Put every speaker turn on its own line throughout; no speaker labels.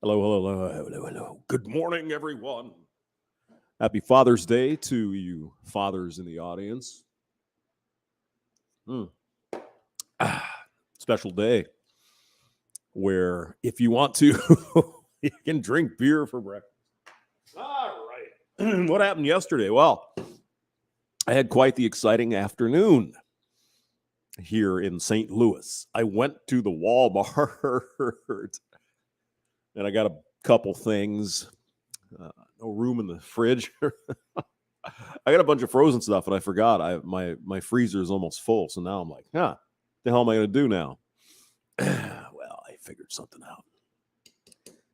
Hello, hello, hello, hello, hello. Good morning, everyone. Happy Father's Day to you fathers in the audience. Mm. Special day where if you want to, you can drink beer for breakfast. All right. What happened yesterday? Well, I had quite the exciting afternoon here in St. Louis. I went to the Walmart and I got a couple things. No room in the fridge. I got a bunch of frozen stuff, and I forgot. My freezer is almost full, so now I'm like, the hell am I going to do now? Well, I figured something out.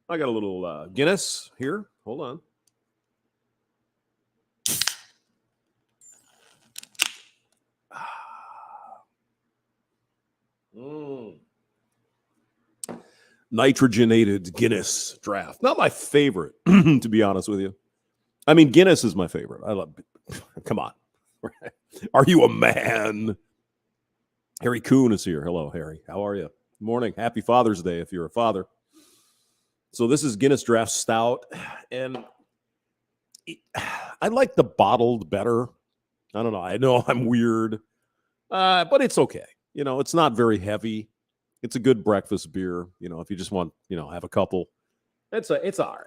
I got a little Guinness here. Hold on. Mm. Nitrogenated Guinness draft. Not my favorite, to be honest with you. I mean, Guinness is my favorite. I love it. Come on. Are you a man? Harry Kuhn is here. Hello, Harry. How are you? Good morning. Happy Father's Day if you're a father. So this is Guinness Draft Stout, and I like the bottled better. I don't know. I know I'm weird, but it's okay. It's not very heavy. It's a good breakfast beer. If you just want, have a couple, it's all right.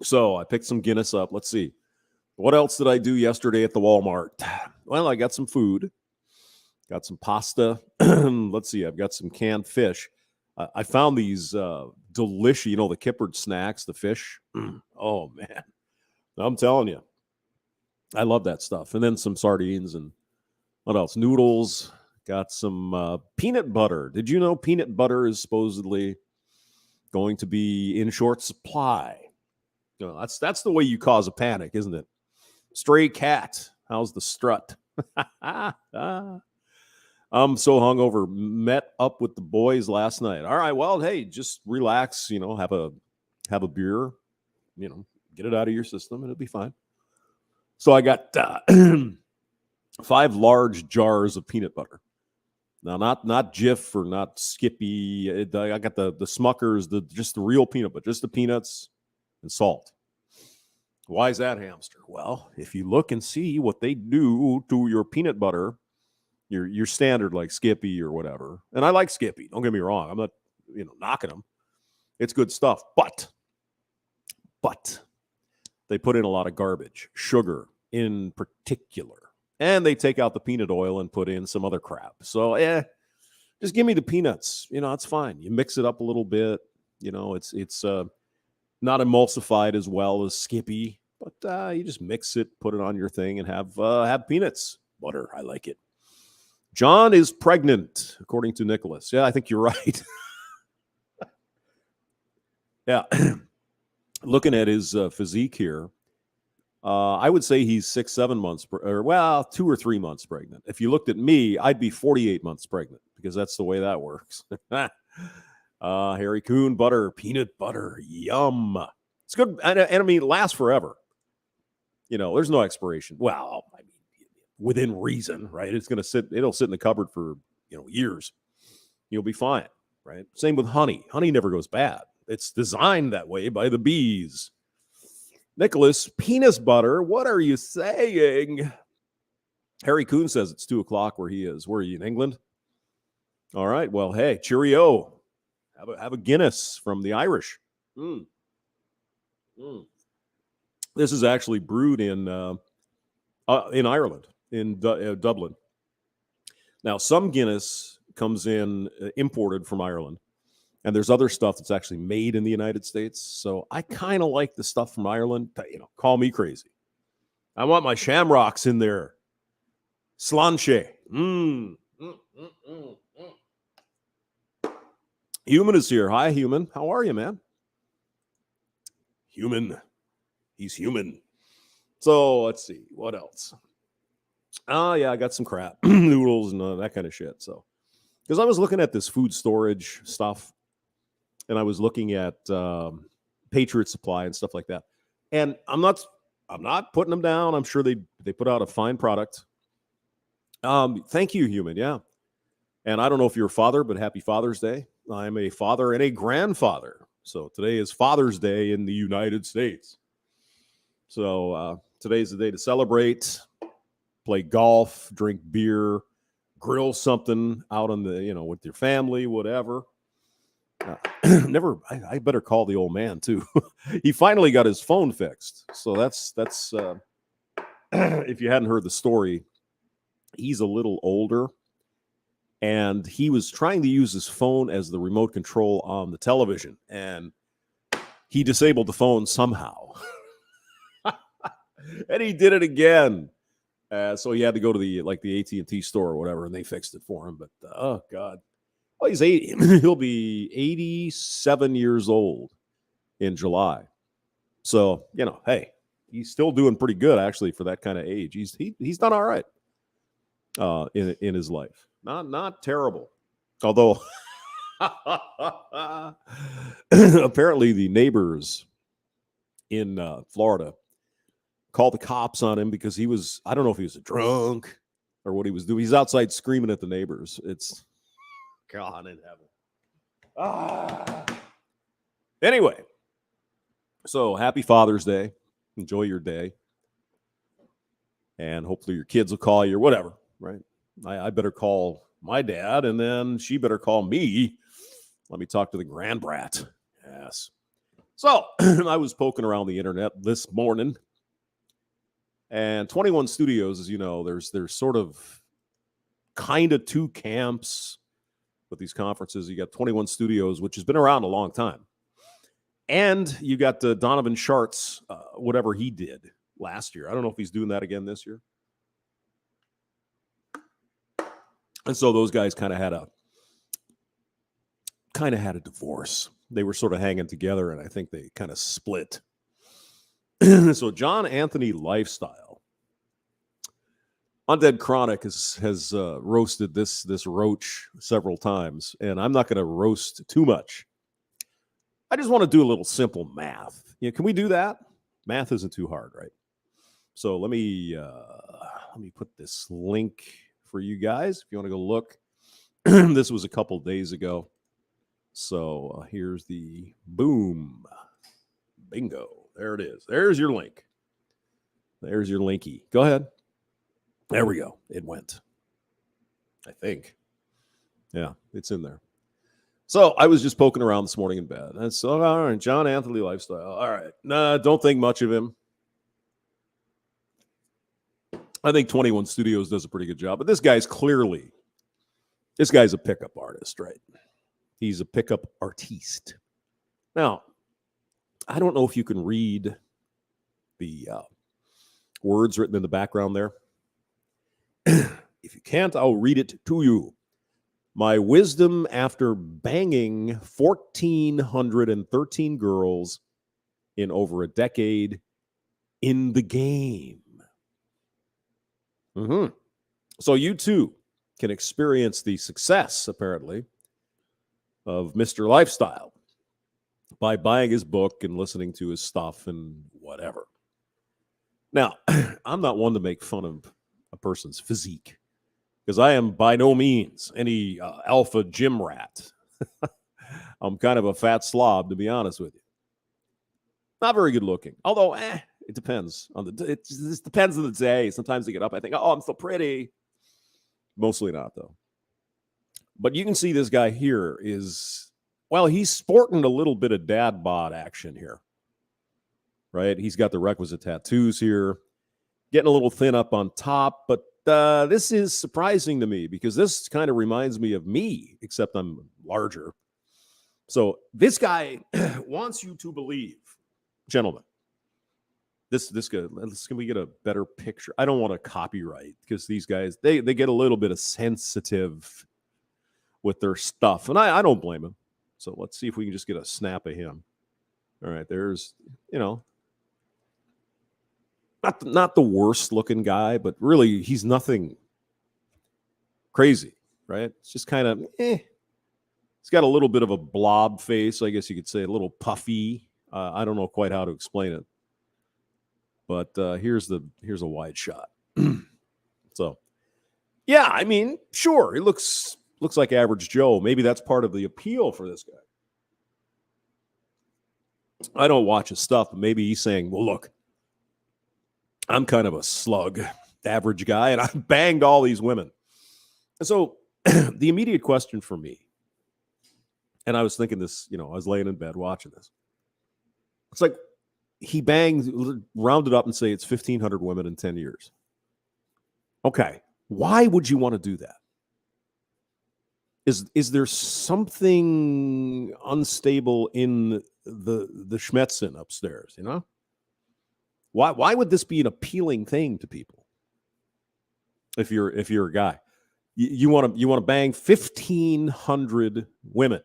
So I picked some Guinness up. Let's see. What else did I do yesterday at the Walmart? Well, I got some food. Got some pasta. Let's see. I've got some canned fish. I found these delicious, the kippered snacks, the fish. Oh, man. I'm telling you. I love that stuff. And then some sardines and what else? Noodles. Got some peanut butter. Did you know peanut butter is supposedly going to be in short supply? That's the way you cause a panic, isn't it? Stray cat. How's the strut? I'm so hungover. Met up with the boys last night. All right, well, hey, just relax. Have a beer. Get it out of your system, and it'll be fine. So I got 5 large jars of peanut butter. Now, not Jif or not Skippy. I got the Smuckers, just the real peanut butter, just the peanuts and salt. Why is that, hamster? Well, if you look and see what they do to your peanut butter, your standard like Skippy or whatever, and I like Skippy. Don't get me wrong. I'm not knocking them. It's good stuff, but they put in a lot of garbage, sugar in particular, and they take out the peanut oil and put in some other crap. So just give me the peanuts. It's fine. You mix it up a little bit. It's not emulsified as well as Skippy, but you just mix it, put it on your thing, and have peanuts. Butter, I like it. John is pregnant, according to Nicholas. Yeah, I think you're right. Yeah. Looking at his physique here, I would say he's 6-7 months, 2 or 3 months pregnant. If you looked at me, I'd be 48 months pregnant because that's the way that works. Harry Kuhn butter, peanut butter, yum. It's good, and I mean, it lasts forever. There's no expiration. Well, I mean, within reason, right? It'll sit in the cupboard for years. You'll be fine, right? Same with honey. Honey never goes bad. It's designed that way by the bees. Nicholas, peanut butter. What are you saying? Harry Kuhn says it's 2:00 where he is. Where are you, in England? All right. Well, hey, cheerio. Have a Guinness from the Irish. This is actually brewed in Ireland, in Dublin. Now, some Guinness comes in imported from Ireland, and there's other stuff that's actually made in the United States. So I kind of like the stuff from Ireland. Call me crazy. I want my shamrocks in there. Sláinte. Human is here. Hi, Human. How are you, man? Human. He's human. So let's see. What else? Oh, yeah, I got some crap. Noodles and that kind of shit. So, because I was looking at this food storage stuff, and I was looking at Patriot Supply and stuff like that. And I'm not putting them down. I'm sure they put out a fine product. Thank you, Human. Yeah. And I don't know if you're a father, but happy Father's Day. I'm a father and a grandfather. So today is Father's Day in the United States. So today's the day to celebrate, play golf, drink beer, grill something out on the, with your family, whatever. I better call the old man too. He finally got his phone fixed. So that's if you hadn't heard the story, he's a little older and he was trying to use his phone as the remote control on the television and he disabled the phone somehow. And he did it again. So he had to go to the AT&T store or whatever, and they fixed it for him. But oh God, well, he's 80. He'll be 87 years old in July. So hey, he's still doing pretty good actually for that kind of age. He's done all right in his life. Not terrible, although apparently the neighbors in Florida called the cops on him because I don't know if he was a drunk or what he was doing. He's outside screaming at the neighbors. It's God in heaven. Anyway, so happy Father's Day. Enjoy your day. And hopefully your kids will call you or whatever, right? I better call my dad and then she better call me. Let me talk to the grand brat. Yes. So I was poking around the internet this morning. And 21 Studios, as you know, there's sort of kind of two camps with these conferences. You got 21 Studios, which has been around a long time. And you got Donovan Schartz, whatever he did last year. I don't know if he's doing that again this year. And so those guys kind of had a divorce. They were sort of hanging together, and I think they kind of split. So John Anthony Lifestyle, Undead Chronic has roasted this roach several times, and I'm not going to roast too much. I just want to do a little simple math. Can we do that? Math isn't too hard, right? So let me put this link for you guys if you want to go look. This was a couple days ago. So here's the boom. Bingo. There it is. There's your link. There's your linky. Go ahead. There we go. It went. I think. Yeah, it's in there. So I was just poking around this morning in bed. And so, all right, John Anthony Lifestyle. All right. Nah, don't think much of him. I think 21 Studios does a pretty good job. But this guy's a pickup artist, right? He's a pickup artiste. Now, I don't know if you can read the words written in the background there. If you can't, I'll read it to you. My wisdom after banging 1,413 girls in over a decade in the game. So you too can experience the success, apparently, of Mr. Lifestyle by buying his book and listening to his stuff and whatever. Now, I'm not one to make fun of a person's physique because I am by no means any alpha gym rat. I'm kind of a fat slob, to be honest with you. Not very good looking, although it depends on it just depends on the day. Sometimes I get up, I think, oh, I'm so pretty. Mostly not, though. But you can see this guy here is, well, he's sporting a little bit of dad bod action here, right? He's got the requisite tattoos here, getting a little thin up on top. But this is surprising to me because this kind of reminds me of me, except I'm larger. So this guy wants you to believe, gentlemen, can we get a better picture? I don't want to copyright because these guys, they get a little bit of sensitive with their stuff. And I don't blame him. So let's see if we can just get a snap of him. All right, there's, not the worst looking guy, but really he's nothing crazy, right? It's just kind of, He's got a little bit of a blob face, I guess you could say, a little puffy. I don't know quite how to explain it. But here's a wide shot. So, yeah, I mean, sure, he looks like average Joe. Maybe that's part of the appeal for this guy. I don't watch his stuff, but maybe he's saying, well, look, I'm kind of a slug, average guy, and I banged all these women. And so the immediate question for me, and I was thinking this, I was laying in bed watching this. It's like he banged, rounded up and say it's 1,500 women in 10 years. Okay. Why would you want to do that? Is there something unstable in the Schmetzen upstairs, Why would this be an appealing thing to people? If you're a guy, you want to bang 1,500 women.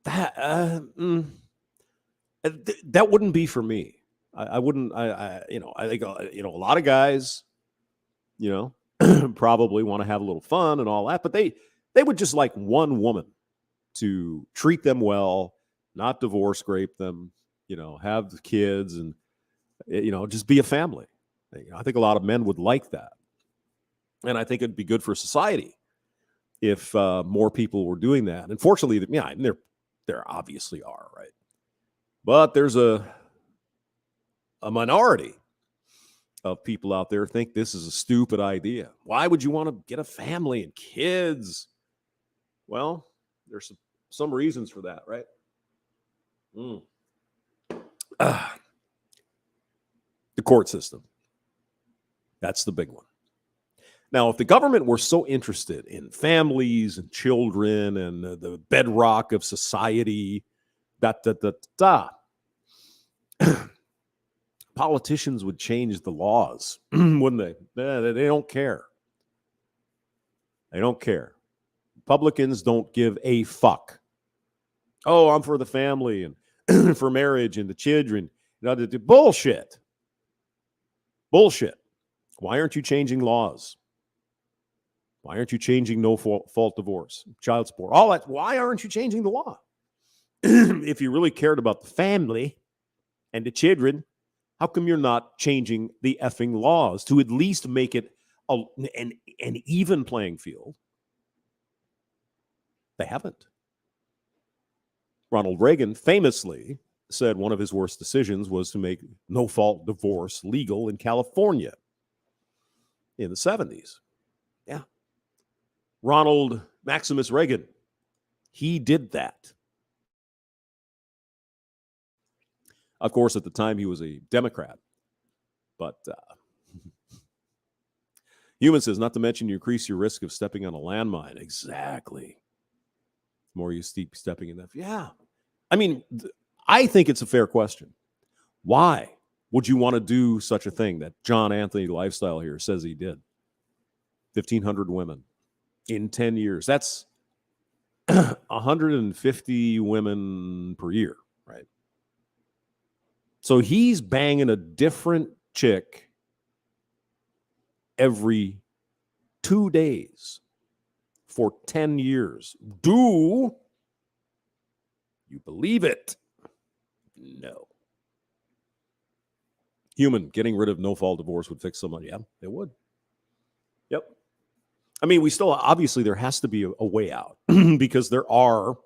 That that wouldn't be for me. I wouldn't. I think a lot of guys, probably want to have a little fun and all that, but they would just like one woman to treat them well, not divorce rape them, have the kids and just be a family. I think a lot of men would like that. And I think it'd be good for society if more people were doing that. Unfortunately, there obviously are, right? But there's a minority of people out there think this is a stupid idea. Why would you want to get a family and kids? Well, there's some reasons for that, right? The court system. That's the big one. Now, if the government were so interested in families and children and the bedrock of society, politicians would change the laws, wouldn't they? They don't care. They don't care. Republicans don't give a fuck. Oh, I'm for the family and for marriage and the children. Bullshit. Bullshit. Why aren't you changing laws? Why aren't you changing no fault divorce, child support, all that? Why aren't you changing the law? If you really cared about the family and the children, how come you're not changing the effing laws to at least make it an even playing field? They haven't. Ronald Reagan famously said one of his worst decisions was to make no-fault divorce legal in California in the 70s. Yeah. Ronald Maximus Reagan, he did that. Of course, at the time, he was a Democrat. But Human says, not to mention you increase your risk of stepping on a landmine. Exactly. The more you keep stepping in that. Yeah. I mean, I think it's a fair question. Why would you want to do such a thing that John Anthony Lifestyle here says he did? 1,500 women in 10 years. That's 150 women per year, right? So he's banging a different chick every 2 days for 10 years. Do you believe it? No. Human, getting rid of no-fault divorce would fix someone. Yeah, it would. Yep. I mean, we still, obviously, there has to be a way out because there are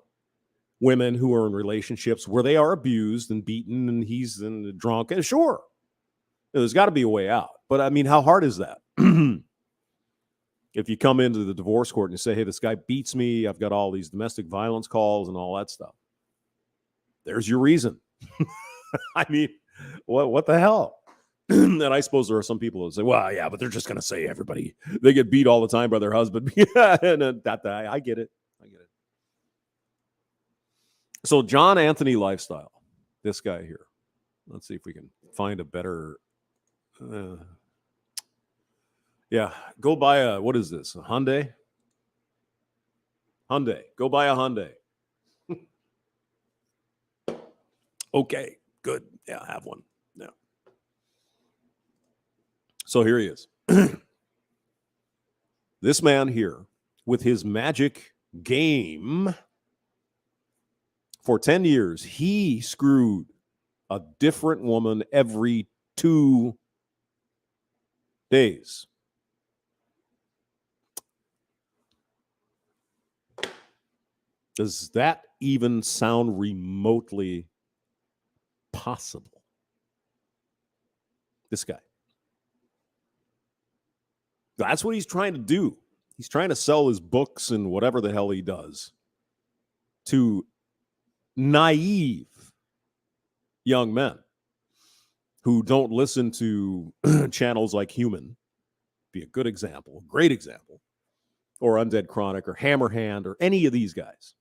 women who are in relationships where they are abused and beaten and he's drunk. And sure, there's got to be a way out. But I mean, how hard is that? If you come into the divorce court and you say, hey, this guy beats me, I've got all these domestic violence calls and all that stuff. There's your reason. I mean, what the hell? And I suppose there are some people who say, well, yeah, but they're just going to say they get beat all the time by their husband. And I get it. So John Anthony Lifestyle, this guy here. Let's see if we can find a better. Yeah, go buy a, what is this? A Hyundai? Hyundai. Go buy a Hyundai. Okay, good. Yeah, I have one. Yeah. So here he is. This man here with his magic game for 10 years, he screwed a different woman every 2 days. Does that even sound remotely possible? This guy. That's what he's trying to do. He's trying to sell his books and whatever the hell he does to naive young men who don't listen to channels like Human, be a good example, a great example, or Undead Chronic or Hammerhand or any of these guys.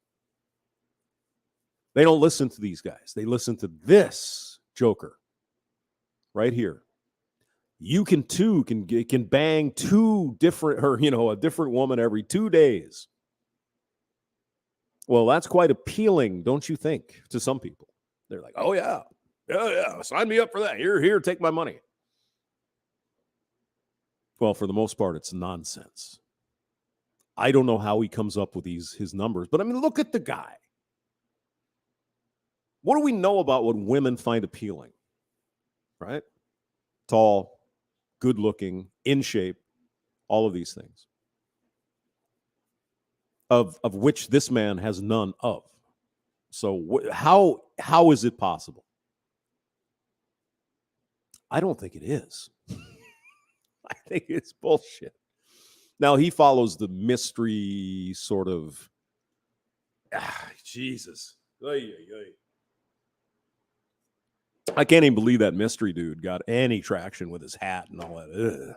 They don't listen to these guys. They listen to this joker right here. You can bang two different, or a different woman every 2 days. Well, that's quite appealing, don't you think, to some people? They're like, oh yeah, sign me up for that. Here, take my money. Well, for the most part, it's nonsense. I don't know how he comes up with his numbers, but I mean, look at the guy. What do we know about what women find appealing? Right? Tall, good looking, in shape, all of these things. Of which this man has none of. So how is it possible? I don't think it is. I think it's bullshit. Now, he follows the mystery sort of, Jesus. I can't even believe that mystery dude got any traction with his hat and all that. Ugh.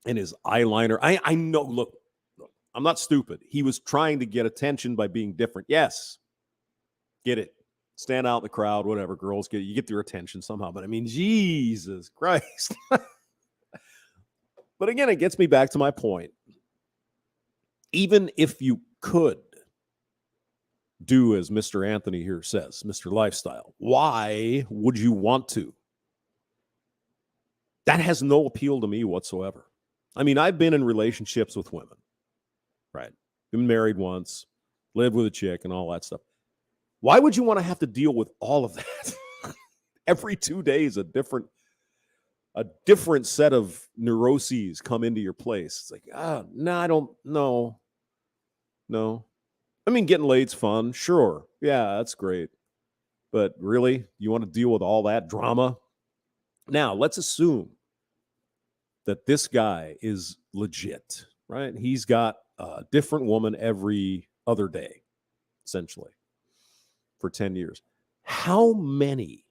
And his eyeliner. I know, look, I'm not stupid. He was trying to get attention by being different. Yes. Get it. Stand out in the crowd, whatever. Girls you get their attention somehow. But I mean, Jesus Christ. But again, it gets me back to my point. Even if you could do as Mr. Anthony here says, Mr. Lifestyle, why would you want to? That has no appeal to me whatsoever. I mean, I've been in relationships with women, right? Been married once, lived with a chick and all that stuff. Why would you want to have to deal with all of that? Every 2 days, a different set of neuroses come into your place. It's like, no, I don't know. No. I mean, getting laid's fun. Sure. Yeah, that's great. But really, you want to deal with all that drama? Now, let's assume that this guy is legit, right? He's got a different woman every other day, essentially, for 10 years. How many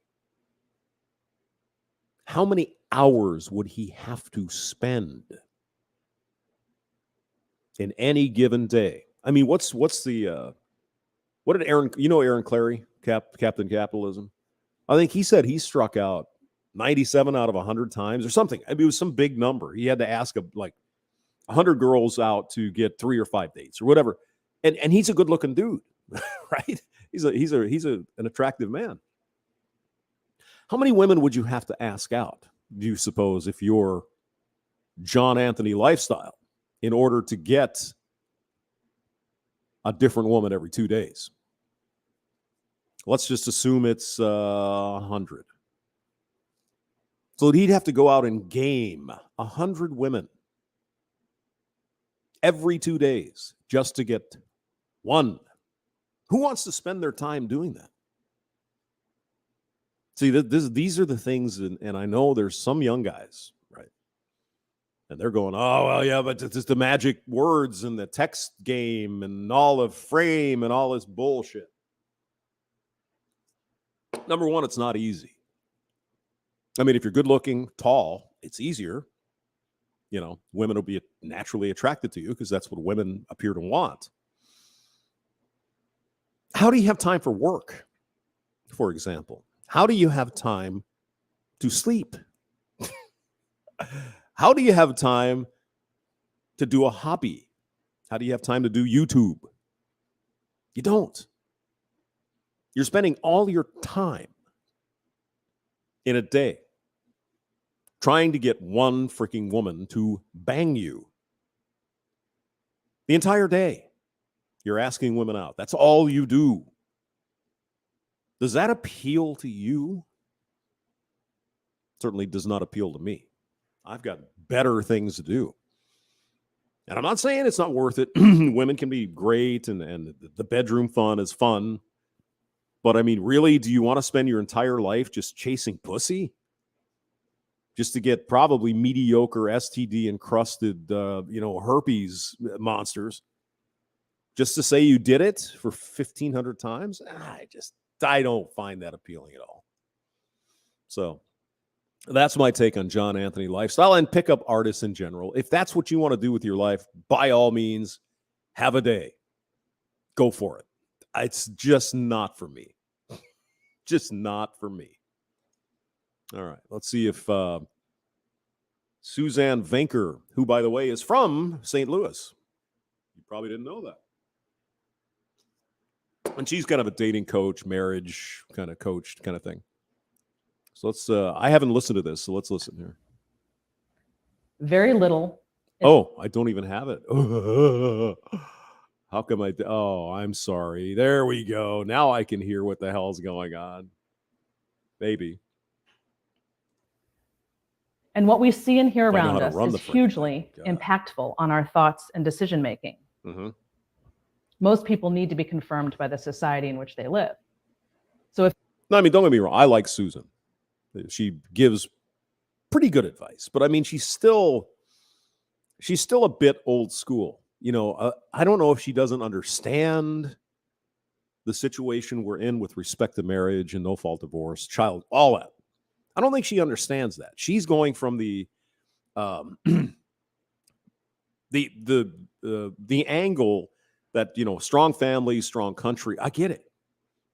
hours would he have to spend in any given day? I mean, what did Aaron, Aaron Clary, Captain Capitalism? I think he said he struck out 97 out of 100 times or something. I mean, it was some big number. He had to ask 100 girls out to get 3 or 5 dates or whatever. And he's a good looking dude, right? He's an attractive man. How many women would you have to ask out, do you suppose, if you're John Anthony Lifestyle, in order to get a different woman every 2 days? Let's just assume it's 100. So he'd have to go out and game 100 women every 2 days just to get one. Who wants to spend their time doing that? See, these are the things, and I know there's some young guys, right? And they're going, oh, well, yeah, but it's the magic words and the text game and all of frame and all this bullshit. Number one, it's not easy. I mean, if you're good looking, tall, it's easier. Women will be naturally attracted to you because that's what women appear to want. How do you have time for work, for example? How do you have time to sleep? How do you have time to do a hobby? How do you have time to do YouTube? You don't. You're spending all your time in a day trying to get one freaking woman to bang you. The entire day, you're asking women out. That's all you do. Does that appeal to you? Certainly does not appeal to me. I've got better things to do. And I'm not saying it's not worth it. Women can be great, and the bedroom fun is fun. But I mean, really, do you want to spend your entire life just chasing pussy? Just to get probably mediocre STD encrusted, herpes monsters? Just to say you did it for 1,500 times? I don't find that appealing at all. So that's my take on John Anthony lifestyle and pickup artists in general. If that's what you want to do with your life, by all means, have a day. Go for it. It's just not for me. Just not for me. All right. Let's see if Suzanne Venker, who, by the way, is from St. Louis. You probably didn't know that. And she's kind of a dating coach, marriage kind of coach kind of thing. So let's, I haven't listened to this, so let's listen here.
Very little.
Oh, I don't even have it. How come I'm sorry. There we go. Now I can hear what the hell's going on. Maybe.
And what we see and hear around us is
hugely
impactful on our thoughts and decision making.
Mm-hmm.
Most people need to be confirmed by the society in which they live. So
don't get me wrong. I like Susan. She gives pretty good advice, but I mean, she's still a bit old school. I don't know if she doesn't understand the situation we're in with respect to marriage and no-fault divorce, child, all that. I don't think she understands that. She's going from the angle that, strong family, strong country. I get it.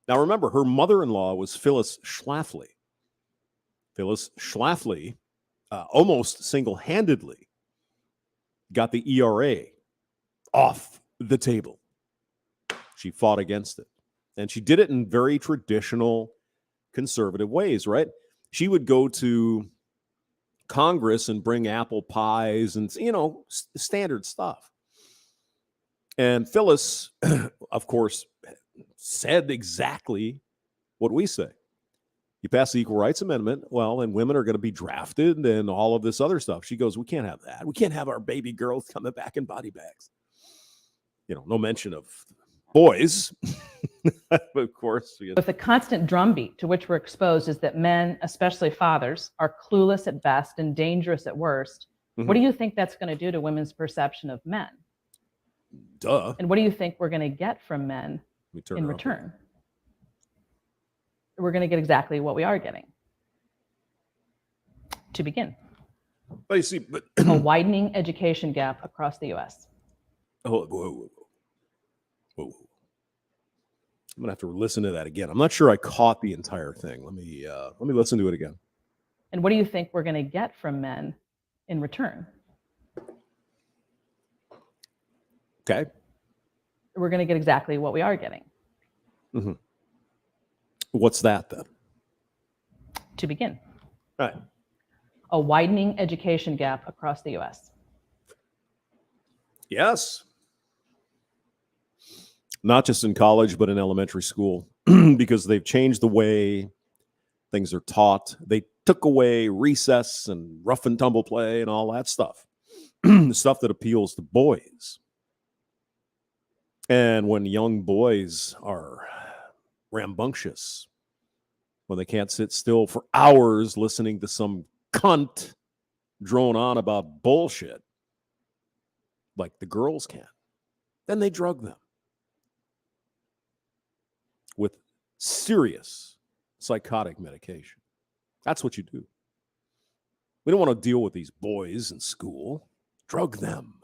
Now, remember, her mother-in-law was Phyllis Schlafly. Phyllis Schlafly almost single-handedly got the ERA off the table. She fought against it. And she did it in very traditional conservative ways, right? She would go to Congress and bring apple pies and, standard stuff. And Phyllis, of course, said exactly what we say. You pass the Equal Rights Amendment, well, and women are going to be drafted and all of this other stuff. She goes, we can't have that. We can't have our baby girls coming back in body bags. No mention of boys. Of course.
With the constant drumbeat to which we're exposed is that men, especially fathers, are clueless at best and dangerous at worst. Mm-hmm. What do you think that's going to do to women's perception of men?
Duh.
And what do you think we're going to get from men in return? We're going to get exactly what we are getting. To begin.
But you see,
a widening education gap across the U.S.
Whoa. I'm gonna have to listen to that again. I'm not sure I caught the entire thing. Let me listen to it again.
And what do you think we're going to get from men in return?
Okay.
We're going to get exactly what we are getting.
Mm-hmm. What's that then?
To begin.
All right.
A widening education gap across the U.S.
Yes. Not just in college, but in elementary school, because they've changed the way things are taught. They took away recess and rough and tumble play and all that stuff, the stuff that appeals to boys. And when young boys are rambunctious, when they can't sit still for hours listening to some cunt drone on about bullshit like the girls can, then they drug them with serious psychotic medication. That's what you do. We don't want to deal with these boys in school. Drug them.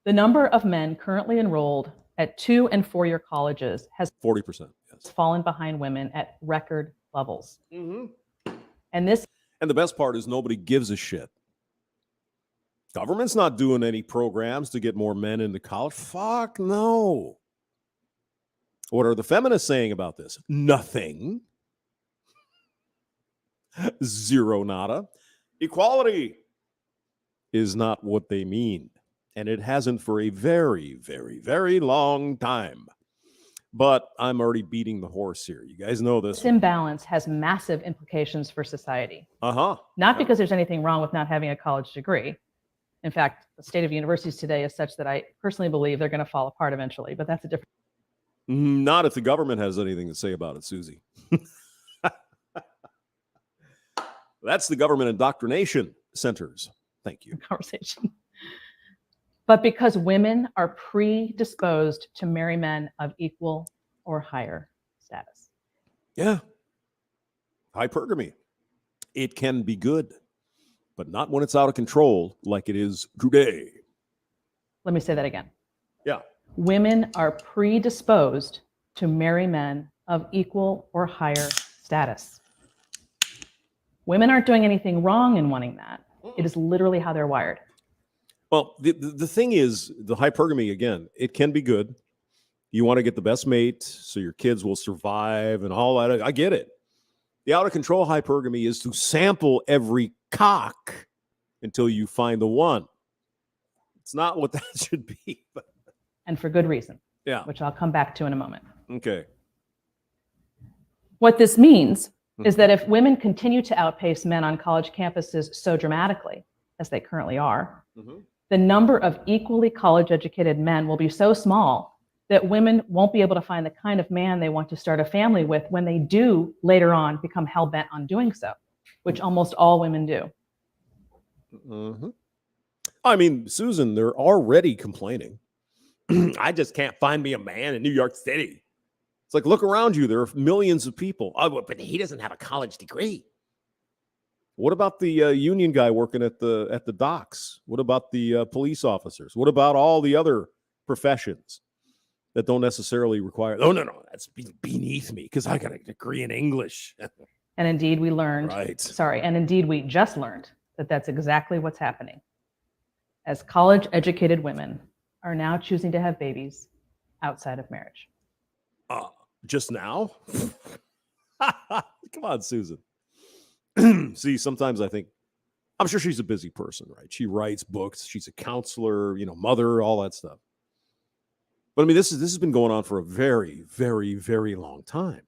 The number of men currently enrolled at 2- and 4-year colleges has
40%, yes,
fallen behind women at record levels.
Mm-hmm.
And
the best part is nobody gives a shit. Government's not doing any programs to get more men into college. Fuck no. What are the feminists saying about this? Nothing. Zero nada. Equality is not what they mean. And it hasn't for a very, very, very long time. But I'm already beating the horse here. You guys know this.
This imbalance has massive implications for society.
Uh-huh.
Not because there's anything wrong with not having a college degree, In fact, the state of universities today is such that I personally believe they're going to fall apart eventually, but that's a different.
Not if the government has anything to say about it, Susie. That's the government indoctrination centers. Thank you.
Conversation. But because women are predisposed to marry men of equal or higher status.
Yeah. Hypergamy. It can be good, but not when it's out of control like it is today.
Let me say that again.
Yeah.
Women are predisposed to marry men of equal or higher status. Women aren't doing anything wrong in wanting that. It is literally how they're wired.
Well, the thing is, the hypergamy, again, it can be good. You want to get the best mate so your kids will survive and all that. I get it. The out-of-control hypergamy is to sample every cock until you find the one. It's not what that should be. But
and for good reason.
Yeah.
Which I'll come back to in a moment.
Okay.
What this means is that if women continue to outpace men on college campuses so dramatically, as they currently are, the number of equally college-educated men will be so small that women won't be able to find the kind of man they want to start a family with when they do later on become hell-bent on doing so, which almost all women do.
I mean, Susan, they're already complaining. I just can't find me a man in New York City. It's like, look around you. There are millions of people. Oh, but he doesn't have a college degree. What about the union guy working at the docks? What about the police officers? What about all the other professions that don't necessarily require? Oh, no, that's beneath me because I got a degree in English.
And indeed, we learned.
Right.
Sorry, and indeed, we just learned that that's exactly what's happening. As college-educated women are now choosing to have babies outside of marriage.
Just now? Come on, Susan. See, sometimes I think, I'm sure she's a busy person, right? She writes books. She's a counselor, mother, all that stuff. But I mean, this has been going on for a very, very, very long time.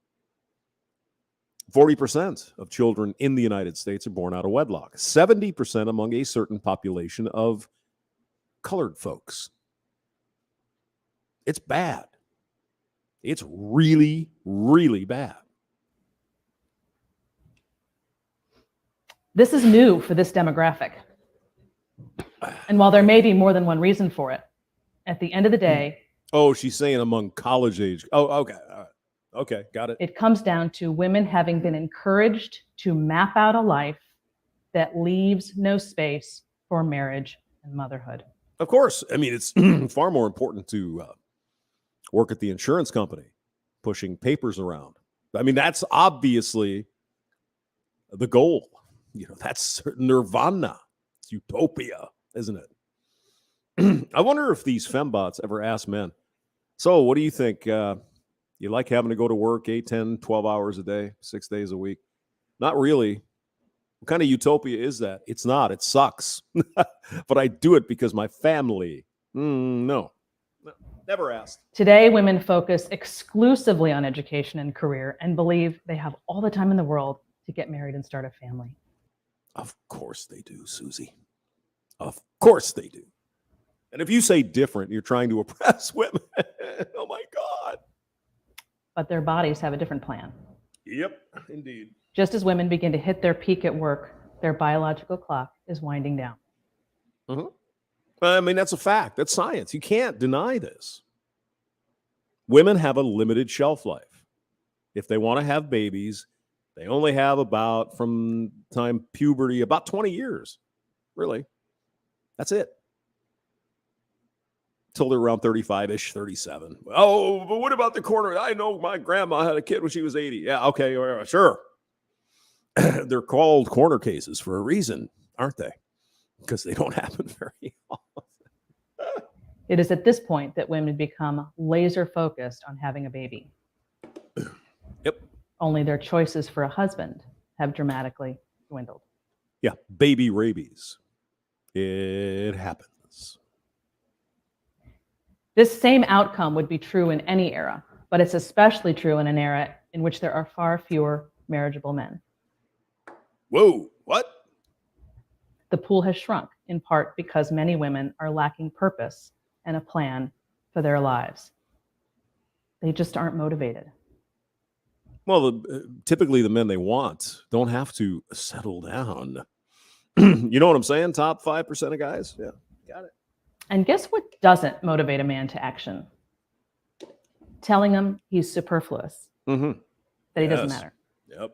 40% of children in the United States are born out of wedlock. 70% among a certain population of colored folks. It's bad. It's really, really bad.
This is new for this demographic. And while there may be more than one reason for it, at the end of the day...
Oh, she's saying among college age. Oh, okay. All right. Okay, got it.
It comes down to women having been encouraged to map out a life that leaves no space for marriage and motherhood.
Of course. I mean, it's far more important to work at the insurance company, pushing papers around. I mean, that's obviously the goal. That's nirvana. It's utopia, isn't it? I wonder if these fembots ever ask men, so what do you think? You like having to go to work 8, 10, 12 hours a day, 6 days a week? Not really. What kind of utopia is that? It's not. It sucks. But I do it because my family. No. Never asked.
Today, women focus exclusively on education and career and believe they have all the time in the world to get married and start a family.
Of course they do, Susie. Of course they do. And if you say different, you're trying to oppress women. Oh, my God.
But their bodies have a different plan.
Yep, indeed.
Just as women begin to hit their peak at work, their biological clock is winding down.
I mean, that's a fact. That's science. You can't deny this. Women have a limited shelf life. If they want to have babies, they only have about, from time puberty, about 20 years. Really. That's it. Till they're around 35-ish, 37. Oh, but what about the corner? I know my grandma had a kid when she was 80. Yeah, okay, sure. They're called corner cases for a reason, aren't they? Because they don't happen very often.
It is at this point that women become laser focused on having a baby.
Yep.
Only their choices for a husband have dramatically dwindled.
Yeah, baby rabies. It happens.
This same outcome would be true in any era, but it's especially true in an era in which there are far fewer marriageable men.
Whoa, what?
The pool has shrunk in part because many women are lacking purpose and a plan for their lives. They just aren't motivated.
Well, typically the men they want don't have to settle down. You know what I'm saying? Top 5% of guys. Yeah, got it.
And guess what doesn't motivate a man to action? Telling him he's superfluous, that he doesn't matter.
Yep.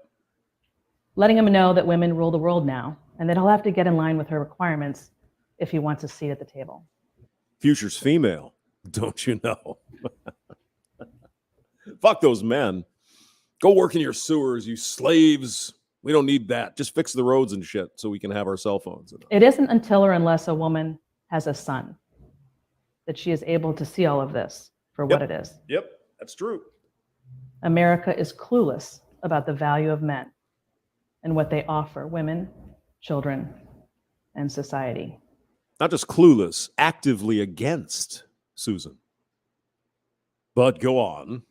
Letting him know that women rule the world now and that he'll have to get in line with her requirements if he wants a seat at the table.
Future's female, don't you know? Fuck those men. Go work in your sewers, you slaves. We don't need that. Just fix the roads and shit so we can have our cell phones.
It isn't until or unless a woman has a son that she is able to see all of this for what it is.
Yep, that's true.
America is clueless about the value of men and what they offer women, children, and society.
Not just clueless, actively against, Susan. But go on.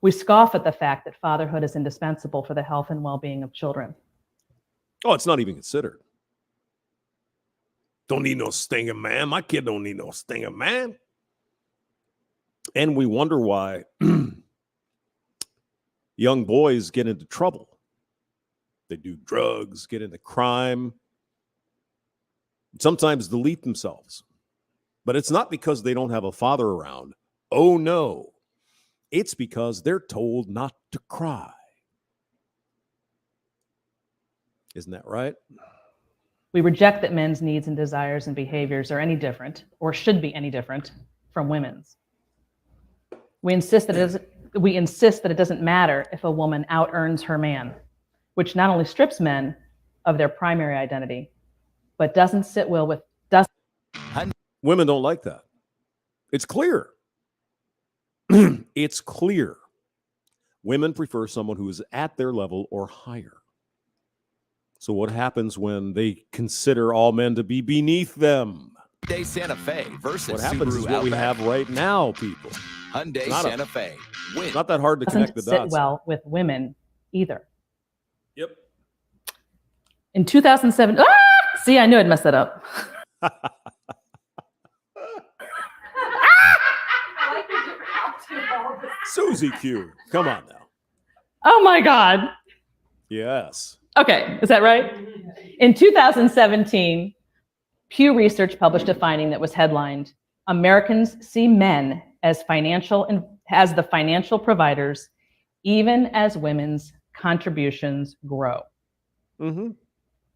We scoff at the fact that fatherhood is indispensable for the health and well-being of children.
Oh, it's not even considered. Don't need no stinger man. My kid don't need no stinger man. And we wonder why young boys get into trouble. They do drugs, get into crime, sometimes delete themselves. But it's not because they don't have a father around. Oh, no. It's because they're told not to cry. Isn't that right?
We reject that men's needs and desires and behaviors are any different, or should be any different, from women's. We insist that it doesn't matter if a woman out-earns her man, which not only strips men of their primary identity, but doesn't sit well with
women don't like that. It's clear. It's clear. Women prefer someone who is at their level or higher. So what happens when they consider all men to be beneath them?
Hyundai Santa Fe versus
What happens
Subaru
is what we
Outback.
have right now, people.
Hyundai
Not
Santa Fe. Win.
Not that hard to connect the
doesn't sit
dots.
well with women either.
Yep.
In 2007, see, I knew I'd mess that up.
Susie Q. Come on now.
Oh my God.
Yes.
Okay, is that right? In 2017, Pew Research published a finding that was headlined, "Americans see men as the financial providers, even as women's contributions grow."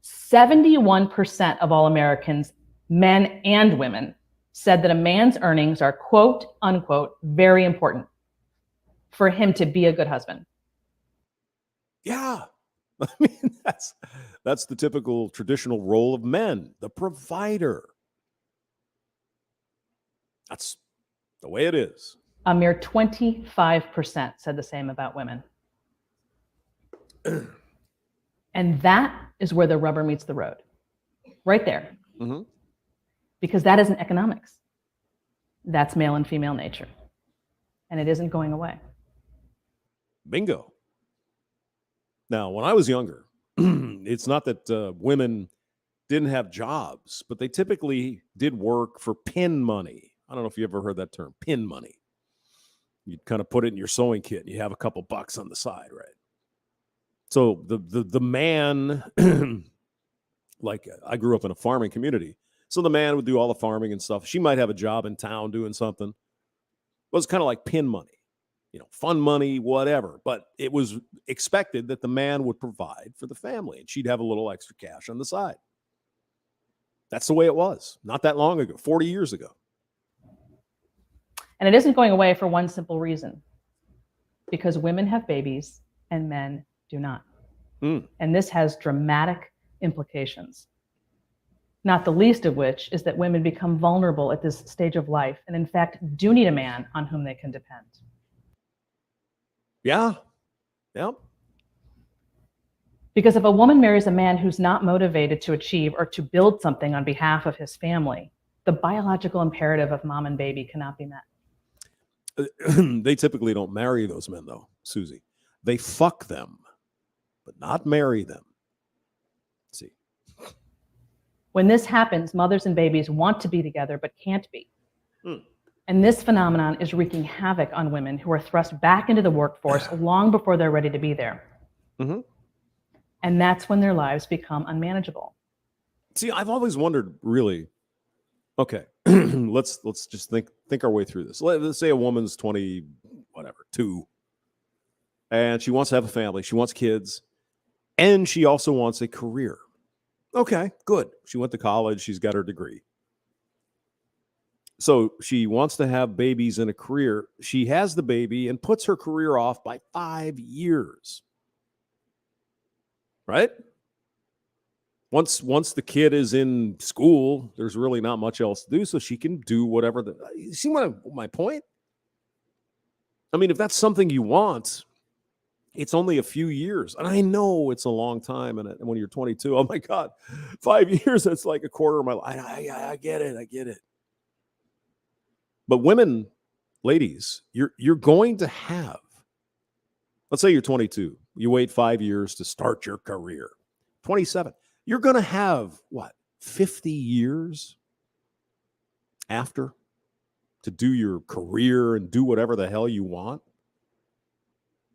71% of all Americans, men and women, said that a man's earnings are, quote unquote, very important for him to be a good husband.
Yeah. I mean, that's the typical traditional role of men, the provider. That's the way it is.
A mere 25% said the same about women. And that is where the rubber meets the road, right there. Because that isn't economics. That's male and female nature. And it isn't going away.
Bingo. Now, when I was younger, it's not that women didn't have jobs, but they typically did work for pin money. I don't know if you ever heard that term, pin money. You'd kind of put it in your sewing kit and you have a couple bucks on the side, right? So the man, like I grew up in a farming community. So the man would do all the farming and stuff. She might have a job in town doing something. It was kind of like pin money, fun money, whatever. But it was expected that the man would provide for the family and she'd have a little extra cash on the side. That's the way it was. Not that long ago, 40 years ago.
And it isn't going away for one simple reason. Because women have babies and men do not. And this has dramatic implications. Not the least of which is that women become vulnerable at this stage of life and in fact do need a man on whom they can depend.
Yeah. Yep.
Because if a woman marries a man who's not motivated to achieve or to build something on behalf of his family, the biological imperative of mom and baby cannot be met.
They typically don't marry those men, though, Susie. They fuck them, but not marry them. See.
When this happens, mothers and babies want to be together but can't be.
Hmm.
And this phenomenon is wreaking havoc on women who are thrust back into the workforce long before they're ready to be there.
Mm-hmm.
And that's when their lives become unmanageable.
See, I've always wondered, really. Okay, let's just think our way through this. Let's say a woman's 20, whatever, 2, and she wants to have a family. She wants kids, and she also wants a career. Okay, good. She went to college. She's got her degree. So she wants to have babies and a career. She has the baby and puts her career off by 5 years. Right? Once the kid is in school, there's really not much else to do, so she can do whatever. You see my point? I mean, if that's something you want, it's only a few years. And I know it's a long time. And when you're 22, oh my God, 5 years, that's like a quarter of my life. I get it. I get it. But women, ladies, you're going to have, let's say you're 22, you wait 5 years to start your career. 27, you're going to have what, 50 years after to do your career and do whatever the hell you want.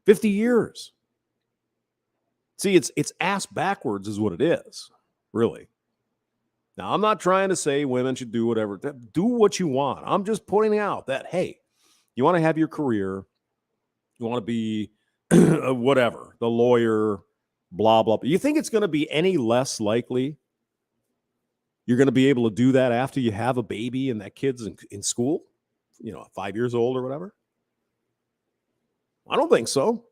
50 years. See, it's ass backwards is what it is, really. Now, I'm not trying to say women should do whatever. Do what you want. I'm just pointing out that, hey, you want to have your career. You want to be whatever, the lawyer, blah, blah. You think it's going to be any less likely you're going to be able to do that after you have a baby and that kid's in school, 5 years old or whatever? I don't think so.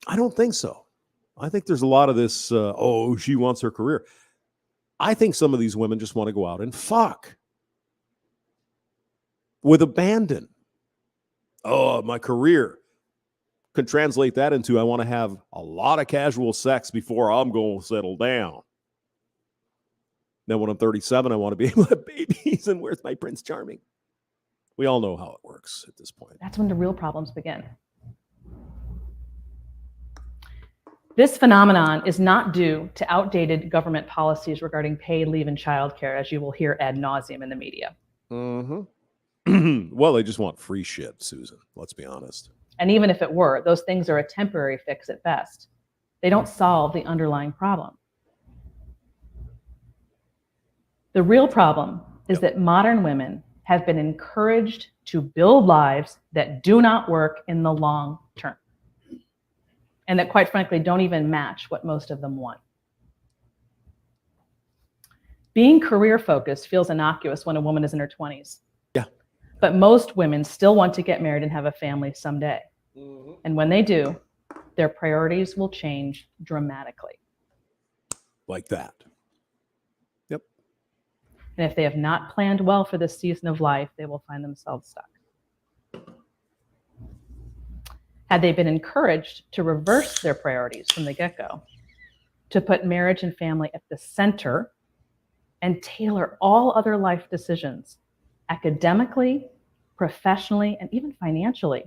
I don't think so. I think there's a lot of this, she wants her career. I think some of these women just want to go out and fuck with abandon. Oh, my career. Could translate that into I want to have a lot of casual sex before I'm going to settle down. Then when I'm 37, I want to be able to have babies. And where's my Prince Charming? We all know how it works at this point.
That's when the real problems begin. This phenomenon is not due to outdated government policies regarding paid leave and childcare, as you will hear ad nauseum in the media.
Mm-hmm. Well, they just want free shit, Susan. Let's be honest.
And even if it were, those things are a temporary fix at best. They don't solve the underlying problem. The real problem is that modern women have been encouraged to build lives that do not work in the long term, and that, quite frankly, don't even match what most of them want. Being career-focused feels innocuous when a woman is in her 20s.
Yeah.
But most women still want to get married and have a family someday.
Mm-hmm.
And when they do, their priorities will change dramatically.
Like that. Yep.
And if they have not planned well for this season of life, they will find themselves stuck. Had they been encouraged to reverse their priorities from the get-go, to put marriage and family at the center and tailor all other life decisions academically, professionally, and even financially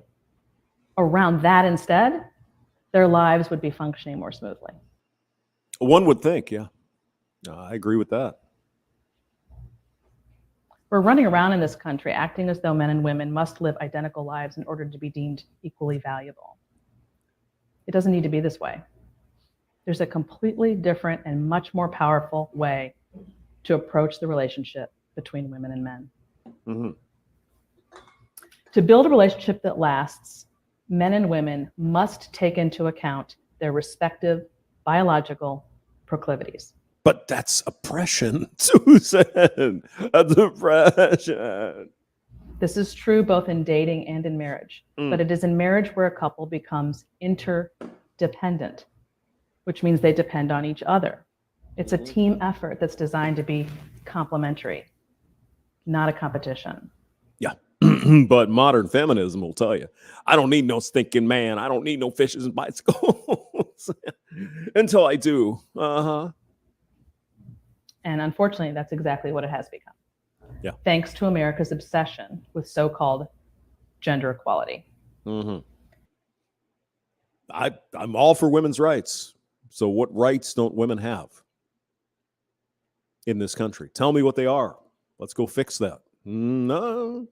around that instead, their lives would be functioning more smoothly.
One would think, yeah. I agree with that.
We're running around in this country acting as though men and women must live identical lives in order to be deemed equally valuable. It doesn't need to be this way. There's a completely different and much more powerful way to approach the relationship between women and men.
Mm-hmm.
To build a relationship that lasts, men and women must take into account their respective biological proclivities.
But that's oppression, Susan. That's oppression.
This is true both in dating and in marriage, but it is in marriage where a couple becomes interdependent, which means they depend on each other. It's a team effort that's designed to be complementary, not a competition.
Yeah. But modern feminism will tell you, I don't need no stinking man. I don't need no fishes and bicycles until I do. Uh-huh.
And unfortunately, that's exactly what it has become.
Yeah.
Thanks to America's obsession with so-called gender equality.
Mm-hmm. I'm all for women's rights. So what rights don't women have? in this country. Tell me what they are. Let's go fix that. No,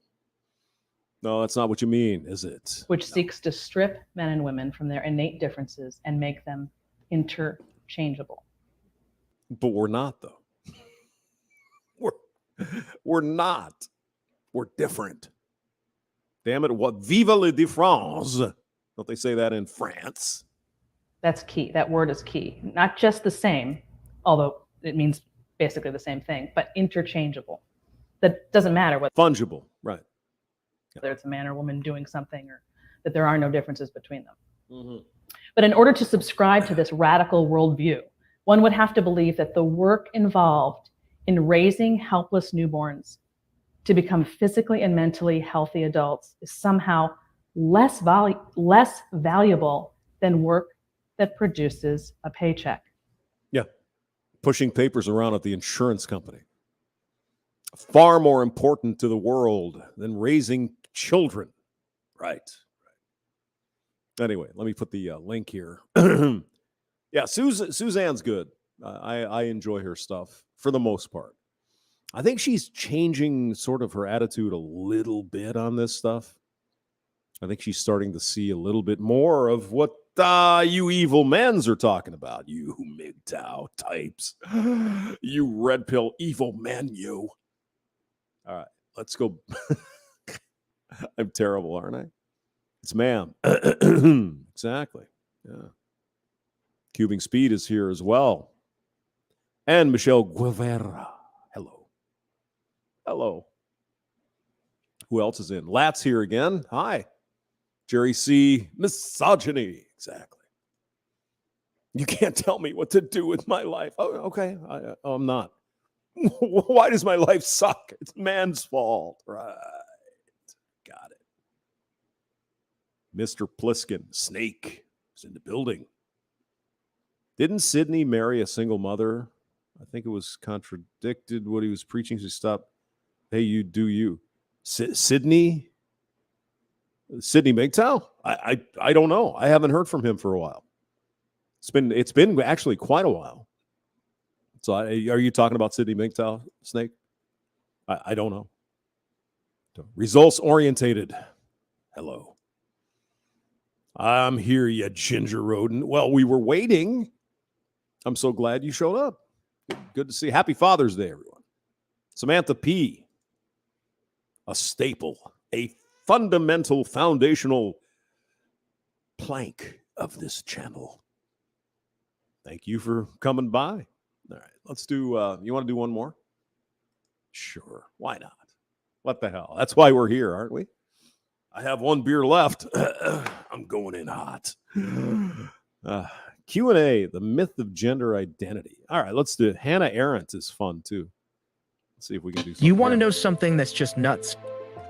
that's not what you mean, is it?
Which seeks to strip men and women from their innate differences and make them interchangeable.
But we're not, though. We're not. We're different. Damn it! What? Vive la différence! Don't they say that in France?
That's key. That word is key. Not just the same, although it means basically the same thing, but interchangeable. That doesn't matter what.
Fungible, right?
Whether it's a man or woman doing something, or that there are no differences between them. Mm-hmm. But in order to subscribe to this radical worldview, one would have to believe that the work involved in raising helpless newborns to become physically and mentally healthy adults is somehow less valuable than work that produces a paycheck.
Yeah. Pushing papers around at the insurance company. Far more important to the world than raising children. Right. Anyway, let me put the link here. Yeah, Suzanne's good. I enjoy her stuff for the most part. I think she's changing sort of her attitude a little bit on this stuff. I think she's starting to see a little bit more of what you evil men's are talking about. You MGTOW types. You red pill evil men, you. All right, let's go. I'm terrible, aren't I? It's ma'am. Exactly. Yeah. Cubing Speed is here as well. And Michelle Guevara. Hello. Who else is in? Lat's here again. Hi. Jerry C. Misogyny. Exactly. You can't tell me what to do with my life. Oh, okay. I'm not. Why does my life suck? It's man's fault. Right. Got it. Mr. Pliskin, Snake, is in the building. Didn't Sydney marry a single mother? I think it was contradicted what he was preaching. She stopped. Hey, you do you. Sydney MGTOW? I don't know. I haven't heard from him for a while. It's been actually quite a while. So are you talking about Sydney MGTOW, Snake? I don't know. Results orientated. Hello. I'm here, you ginger rodent. Well, we were waiting. I'm so glad you showed up. Good to see. Happy Father's Day, everyone. Samantha P. A staple, a fundamental, foundational plank of this channel. Thank you for coming by. All right, let's do, you want to do one more? Sure, why not? What the hell? That's why we're here, aren't we? I have one beer left. I'm going in hot. Q&A, the myth of gender identity. All right, let's do it. Hannah Arendt is fun, too. Let's see if we can do something.
You want to know something that's just nuts?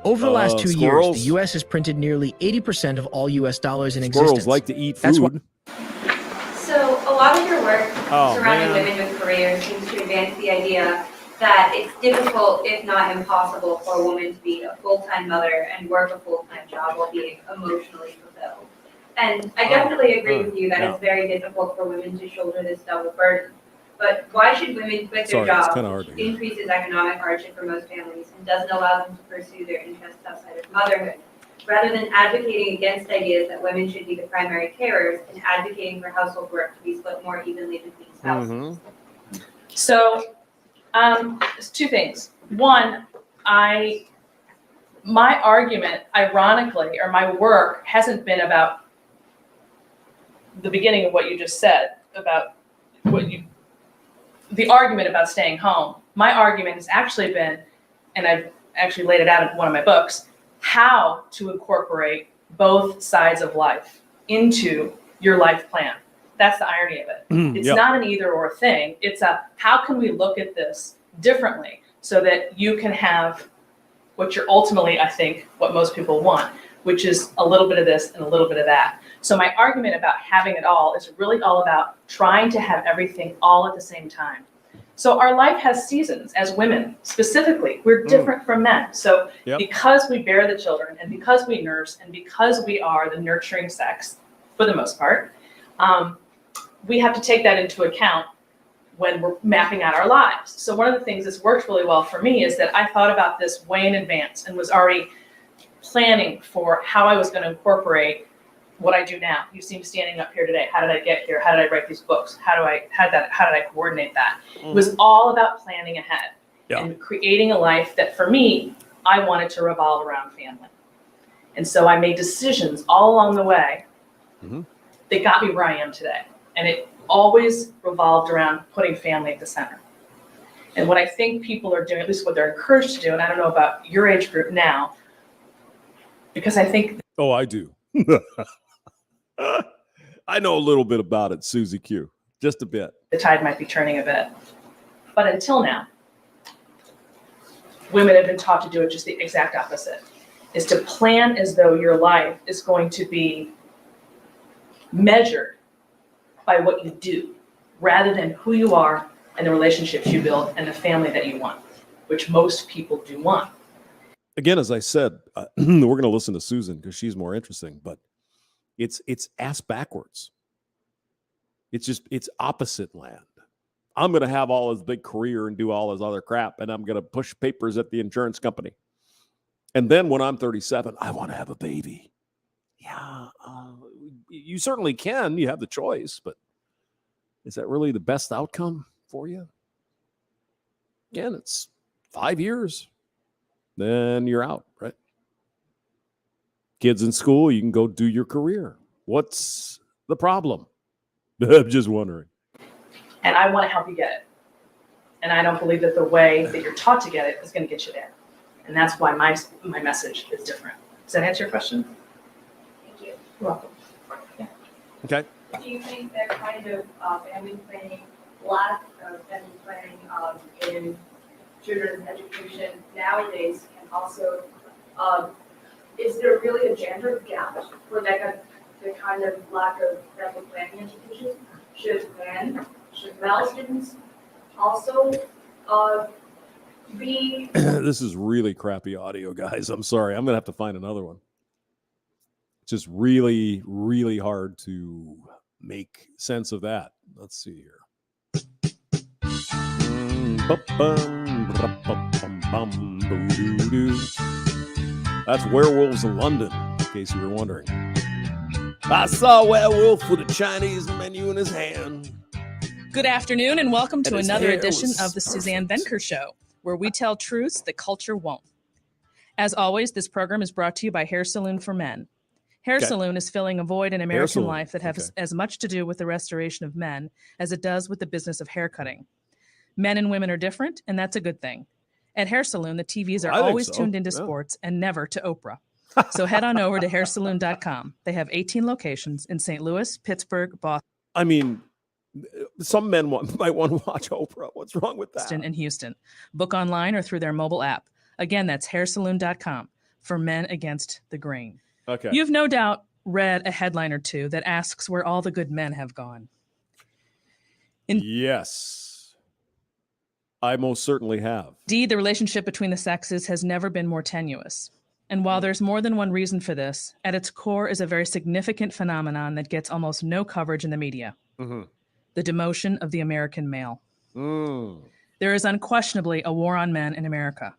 Over the last 2 years, the U.S. has printed nearly 80% of all U.S. dollars in existence.
Squirrels like to eat food.
So a lot of your work surrounding women with careers seems to advance the idea that it's difficult, if not impossible, for a woman to be a full-time mother and work a full-time job while being emotionally fulfilled. And I definitely agree with you that it's very difficult for women to shoulder this double burden. But why should women quit their jobs, which increases economic hardship for most families and doesn't allow them to pursue their interests outside of motherhood, rather than advocating against ideas that women should be the primary carers and advocating for household work to be split more evenly between spouses?
Mm-hmm. So, there's two things. One, my argument, ironically, or my work hasn't been about the beginning of what you just said, about the argument about staying home. My argument has actually been, and I've actually laid it out in one of my books, how to incorporate both sides of life into your life plan. That's the irony of it. It's not an either or thing. It's a, how can we look at this differently so that you can have what you're ultimately, I think, what most people want, which is a little bit of this and a little bit of that. So my argument about having it all is really all about trying to have everything all at the same time. So our life has seasons as women, specifically. We're different from men. So because we bear the children and because we nurse and because we are the nurturing sex, for the most part, we have to take that into account when we're mapping out our lives. So one of the things that's worked really well for me is that I thought about this way in advance and was already planning for how I was going to incorporate what I do now. You see me standing up here today. How did I get here? How did I write these books? How did I coordinate that? It was all about planning ahead and creating a life that for me, I wanted to revolve around family. And so I made decisions all along the way that got me where I am today. And it always revolved around putting family at the center. And what I think people are doing, at least what they're encouraged to do, and I don't know about your age group now, because I think...
Oh, I do. I know a little bit about it, Susie Q. Just a bit.
The tide might be turning a bit. But until now, women have been taught to do it just the exact opposite, is to plan as though your life is going to be measured by what you do, rather than who you are and the relationships you build and the family that you want, which most people do want.
Again, as I said, we're going to listen to Susan because she's more interesting, but it's ass backwards. It's opposite land. I'm going to have all his big career and do all his other crap, and I'm going to push papers at the insurance company. And then when I'm 37, I want to have a baby. Yeah, you certainly can. You have the choice, but is that really the best outcome for you? Again, it's 5 years. Then you're out, right? Kids in school, you can go do your career. What's the problem? I'm just wondering.
And I want to help you get it. And I don't believe that the way that you're taught to get it is going to get you there. And that's why my message is different. Does that answer your question?
Thank you.
You're welcome. Yeah.
Okay.
Do you think that kind of family planning, lack of family planning in children's education nowadays can also, is there really a gender gap for that the kind of lack of family planning education? Should male students also be...
This is really crappy audio, guys. I'm sorry. I'm going to have to find another one. It's just really, really hard to make sense of that. Let's see here. That's Werewolves in London, in case you were wondering. I saw a werewolf with a Chinese menu in his hand.
Good afternoon and welcome to another edition of the Suzanne Venker Show, where we tell truths that culture won't. As always, this program is brought to you by Hair Saloon for Men. Hair Saloon is filling a void in American life that has as much to do with the restoration of men as it does with the business of haircutting. Men and women are different, and that's a good thing. At Hair Saloon, the TVs are always tuned into sports and never to Oprah. So head on over to hairsaloon.com. They have 18 locations in St. Louis, Pittsburgh, Boston.
I mean, some men might want to watch Oprah. What's wrong with that?
And Houston. Book online or through their mobile app. Again, that's hairsaloon.com for men against the grain.
Okay.
You've no doubt read a headline or two that asks where all the good men have gone.
Yes, I most certainly have.
Indeed, the relationship between the sexes has never been more tenuous. And while there's more than one reason for this, at its core is a very significant phenomenon that gets almost no coverage in the media. Mm-hmm. The demotion of the American male. There is unquestionably a war on men in America.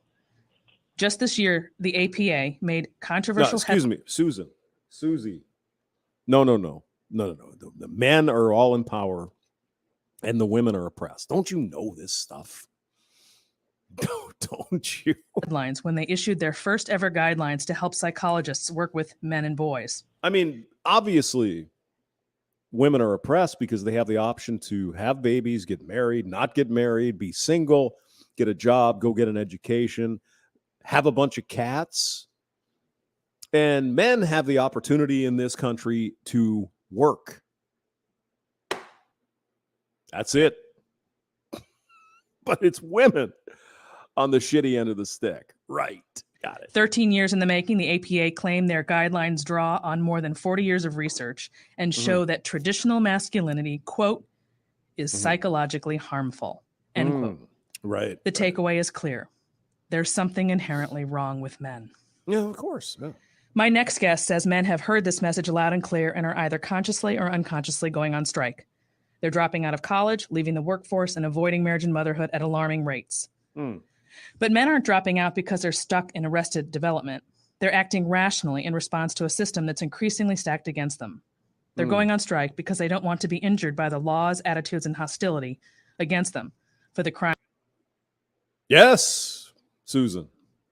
Just this year, the APA made controversial...
Susie. No. The men are all in power and the women are oppressed. Don't you know this stuff? Don't you?
Headlines when they issued their first ever guidelines to help psychologists work with men and boys.
I mean, obviously, women are oppressed because they have the option to have babies, get married, not get married, be single, get a job, go get an education, have a bunch of cats. And men have the opportunity in this country to work. That's it. But it's women on the shitty end of the stick. Right. Got it.
13 years in the making, the APA claim their guidelines draw on more than 40 years of research and show that traditional masculinity, quote, is psychologically harmful, end quote.
Right.
The takeaway is clear. There's something inherently wrong with men.
Yeah, of course. Yeah.
My next guest says men have heard this message loud and clear and are either consciously or unconsciously going on strike. They're dropping out of college, leaving the workforce, and avoiding marriage and motherhood at alarming rates. But men aren't dropping out because they're stuck in arrested development. They're acting rationally in response to a system that's increasingly stacked against them. They're going on strike because they don't want to be injured by the laws, attitudes, and hostility against them for the crime
Yes, Susan.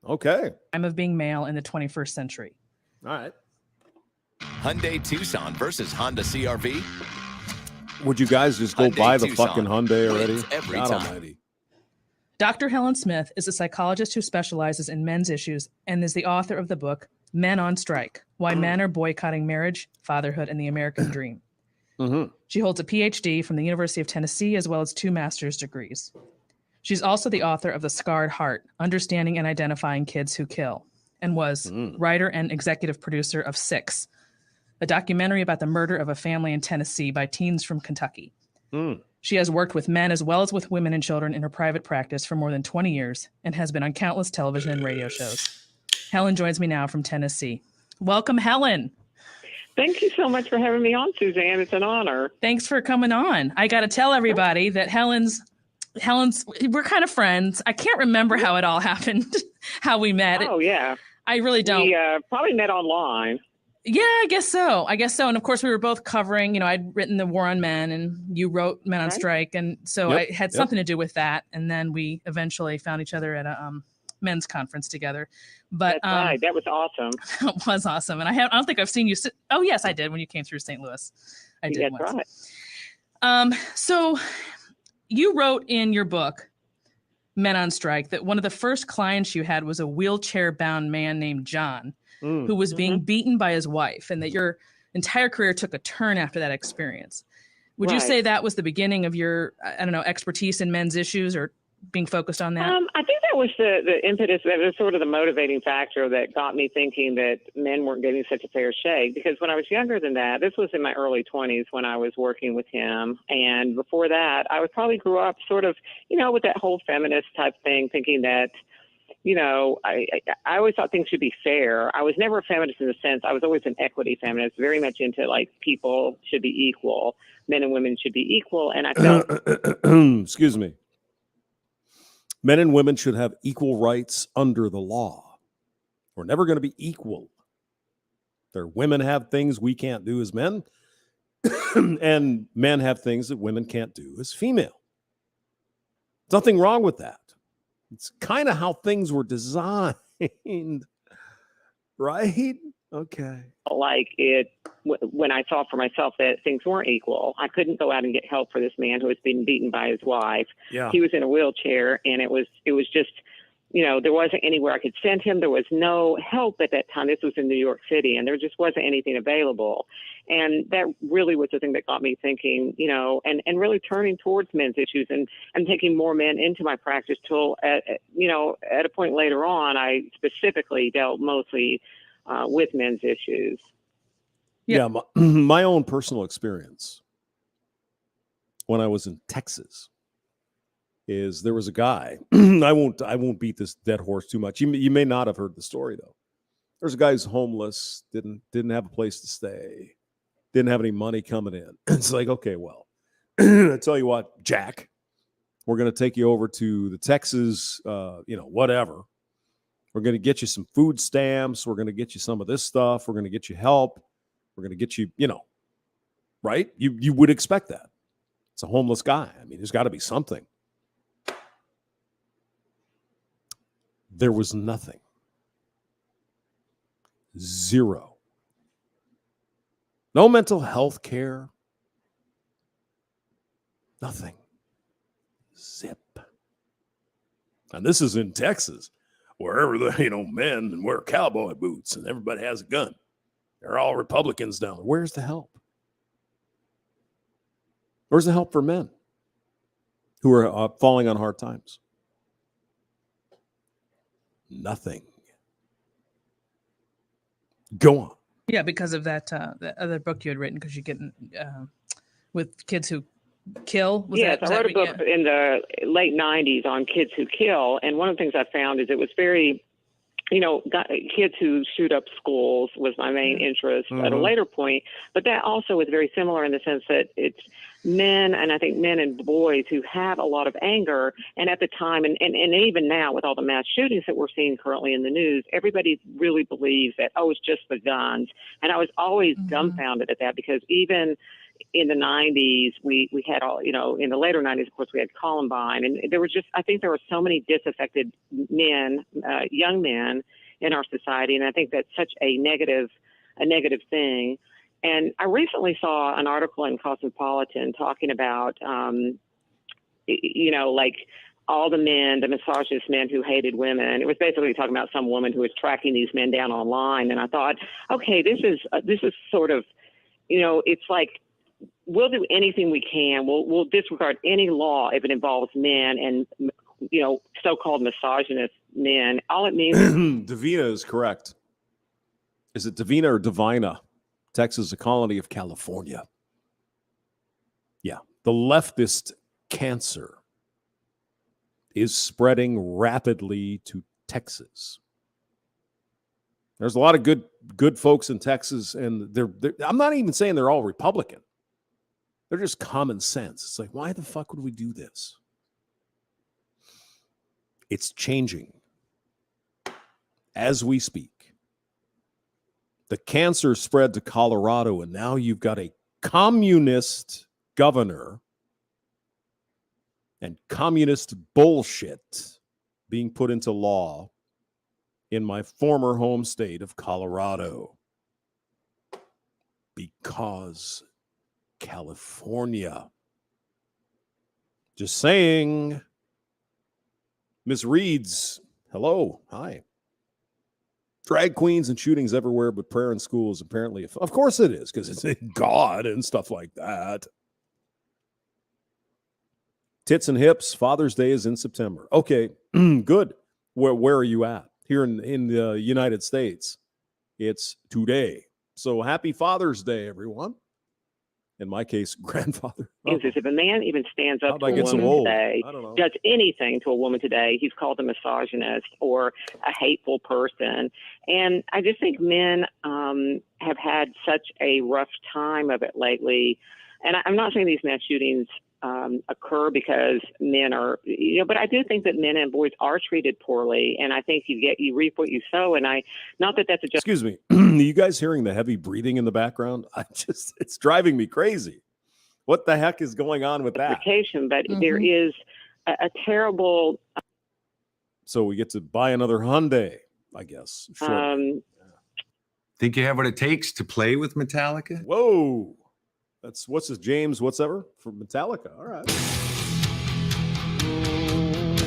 Okay.
of being male in the 21st century.
All right.
Hyundai Tucson versus Honda CRV.
Would you guys just go
Hyundai
buy the
Tucson
fucking Hyundai already?
wins every
God
time.
almighty.
Dr. Helen Smith is a psychologist who specializes in men's issues and is the author of the book Men on Strike: Why Men Are Boycotting Marriage, Fatherhood, and the American Dream. She holds a PhD from the University of Tennessee as well as 2 master's degrees. She's also the author of The Scarred Heart: Understanding and Identifying Kids Who Kill, and was writer and executive producer of Six, a documentary about the murder of a family in Tennessee by teens from Kentucky. She has worked with men as well as with women and children in her private practice for more than 20 years and has been on countless television and radio shows. Helen joins me now from Tennessee. Welcome, Helen.
Thank you so much for having me on, Suzanne. It's an honor.
Thanks for coming on. I got to tell everybody that Helen's, we're kind of friends. I can't remember how it all happened, how we met.
Oh, yeah.
I really don't.
We probably met online.
Yeah, I guess so. And of course, we were both covering, I'd written The War on Men and you wrote Men on Strike. And so I had something to do with that. And then we eventually found each other at a men's conference together. But
That's right. That was awesome.
It was awesome. And I don't think I've seen you. Oh, yes, I did when you came through St. Louis. I did
That's
once.
right.
So you wrote in your book, Men on Strike, that one of the first clients you had was a wheelchair-bound man named John, who was being beaten by his wife, and that your entire career took a turn after that experience. Would you say that was the beginning of your, expertise in men's issues or being focused on that?
I think that was the impetus, that was sort of the motivating factor that got me thinking that men weren't getting such a fair shake. Because when I was younger than that, this was in my early 20s when I was working with him. And before that, I would probably grew up sort of, with that whole feminist type thing, thinking that, I always thought things should be fair. I was never a feminist in the sense, I was always an equity feminist, very much into like people should be equal, men and women should be equal. And I felt,
excuse me, men and women should have equal rights under the law. We're never going to be equal. Women have things we can't do as men, and men have things that women can't do as female. Nothing wrong with that. It's kind of how things were designed, right? Okay.
Like when I saw for myself that things weren't equal, I couldn't go out and get help for this man who was being beaten by his wife.
Yeah.
He was in a wheelchair, and it was just, there wasn't anywhere I could send him. There was no help at that time. This was in New York City, and there just wasn't anything available. And that really was the thing that got me thinking, and really turning towards men's issues and taking more men into my practice till, at a point later on, I specifically dealt mostly with men's issues.
Yeah, my own personal experience when I was in Texas is there was a guy. I won't beat this dead horse too much. You may not have heard the story though. There's a guy who's homeless, didn't have a place to stay, didn't have any money coming in. It's like, okay, well, I tell you what, Jack, we're going to take you over to the Texas, whatever. We're going to get you some food stamps. We're going to get you some of this stuff. We're going to get you help. We're going to get you, right? You would expect that. It's a homeless guy. I mean, there's got to be something. There was nothing. Zero. No mental health care. Nothing. Zip. And this is in Texas, wherever men wear cowboy boots and everybody has a gun. They're all Republicans down there. Where's the help? Where's the help for men who are falling on hard times? Nothing. Go on.
Yeah, because of that other book you had written, because you get with kids who kill.
I wrote a book in the late 90s on kids who kill. And one of the things I found is it was very kids who shoot up schools was my main interest at a later point. But that also is very similar in the sense that it's men, and I think men and boys who have a lot of anger. And at the time, and even now with all the mass shootings that we're seeing currently in the news, everybody really believes that, it's just the guns. And I was always dumbfounded at that, because even in the 90s, we had all, in the later 90s, of course, we had Columbine. And there was I think there were so many disaffected men, young men in our society. And I think that's such a negative thing. And I recently saw an article in Cosmopolitan talking about, like all the misogynist men who hated women. It was basically talking about some woman who was tracking these men down online. And I thought, okay, this is sort of, it's like, we'll do anything we can. We'll disregard any law if it involves men and, so-called misogynist men. All it means
Davina is correct. Is it Davina or Divina? Texas is a colony of California. Yeah. The leftist cancer is spreading rapidly to Texas. There's a lot of good folks in Texas, and they're I'm not even saying they're all Republican. They're just common sense. It's like, why the fuck would we do this? It's changing as we speak. The cancer spread to Colorado, and now you've got a communist governor and communist bullshit being put into law in my former home state of Colorado. Because California. Just saying. Miss Reeds, hello. Hi. Drag queens and shootings everywhere, but prayer in schools apparently. Of course it is, because it's God and stuff like that. Tits and hips, Father's Day is in September. Okay, good. Where are you at? Here in the United States, it's today. So happy Father's Day, everyone. In my case, grandfather.
If a man even stands up to a woman today, does anything to a woman today, he's called a misogynist or a hateful person. And I just think men have had such a rough time of it lately. And I'm not saying these mass shootings occur because men are, but I do think that men and boys are treated poorly. And I think you reap what you sow. And not that that's a just.
Excuse me. Are you guys hearing the heavy breathing in the background? It's driving me crazy. What the heck is going on with that?
But there is a terrible.
So we get to buy another Hyundai, I guess.
Think you have what it takes to play with Metallica?
Whoa. What's this, James, whatever, from Metallica. All right.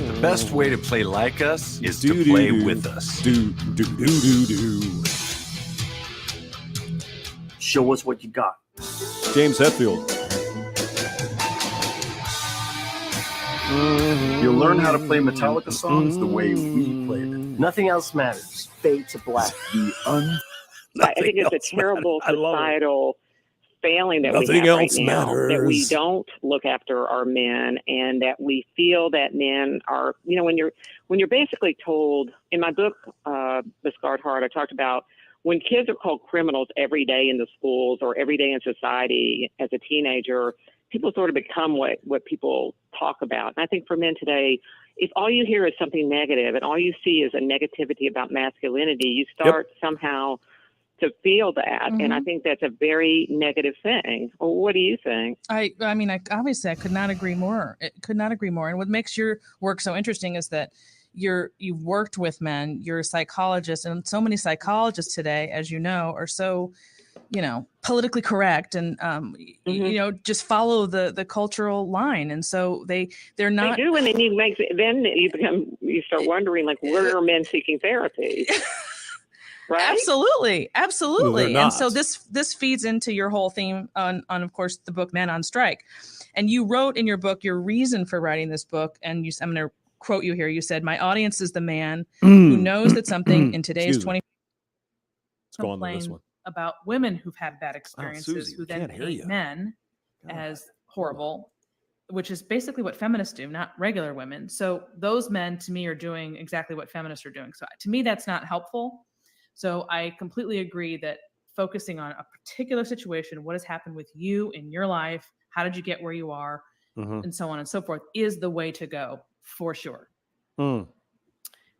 The best way to play like us is to play with us.
Do.
Show us what you got.
James Hetfield.
You'll learn how to play Metallica songs the way we play them. Nothing else matters. Fade to black.
I think it's a terrible societal failing that
Nothing
we have
else
right now,
matters.
that we don't look after our men, and that we feel that men are, when you're basically told, in my book, The Scarred Heart, I talked about when kids are called criminals every day in the schools or every day in society as a teenager, people sort of become what people talk about. And I think for men today, if all you hear is something negative and all you see is a negativity about masculinity, you start somehow to feel that. And I think that's a very negative thing. Well, what do you think?
I mean, obviously I could not agree more. And what makes your work so interesting is that you've worked with men, you're a psychologist, and so many psychologists today, as you know, are so, politically correct and, just follow the cultural line. And so they're not.
They do, and then you start wondering, like, where are men seeking therapy? Right?
Absolutely.
Well,
and so this feeds into your whole theme on, of course, the book Men on Strike. And you wrote in your book your reason for writing this book. And I'm going to quote you here. You said, "My audience is the man who knows that something in today's 20 complain about women who've had bad experiences,
Susie,
who then paint men as horrible, which is basically what feminists do, not regular women. So those men to me are doing exactly what feminists are doing. So to me, that's not helpful. So I completely agree that focusing on a particular situation, what has happened with you in your life, how did you get where you are, and so on and so forth, is the way to go for sure.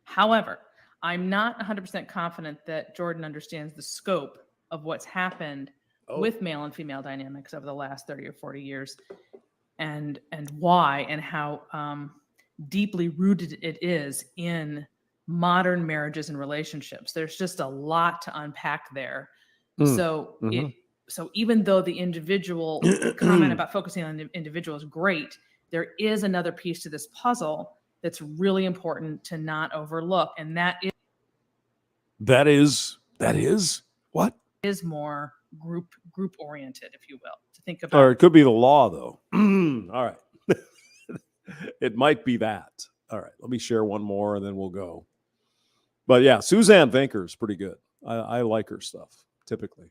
However, I'm not 100% confident that Jordan understands the scope of what's happened with male and female dynamics over the last 30 or 40 years, and why and how deeply rooted it is in modern marriages and relationships. There's just a lot to unpack there. So so even though the individual comment about focusing on the individual is great, there is another piece to this puzzle that's really important to not overlook, and that is what
is more group oriented, if you will, to think
or
about.
it could be the law, though. All right. It might be that. All right, let me share one more and then we'll go. But yeah, Suzanne Venker is pretty good. I like her stuff typically.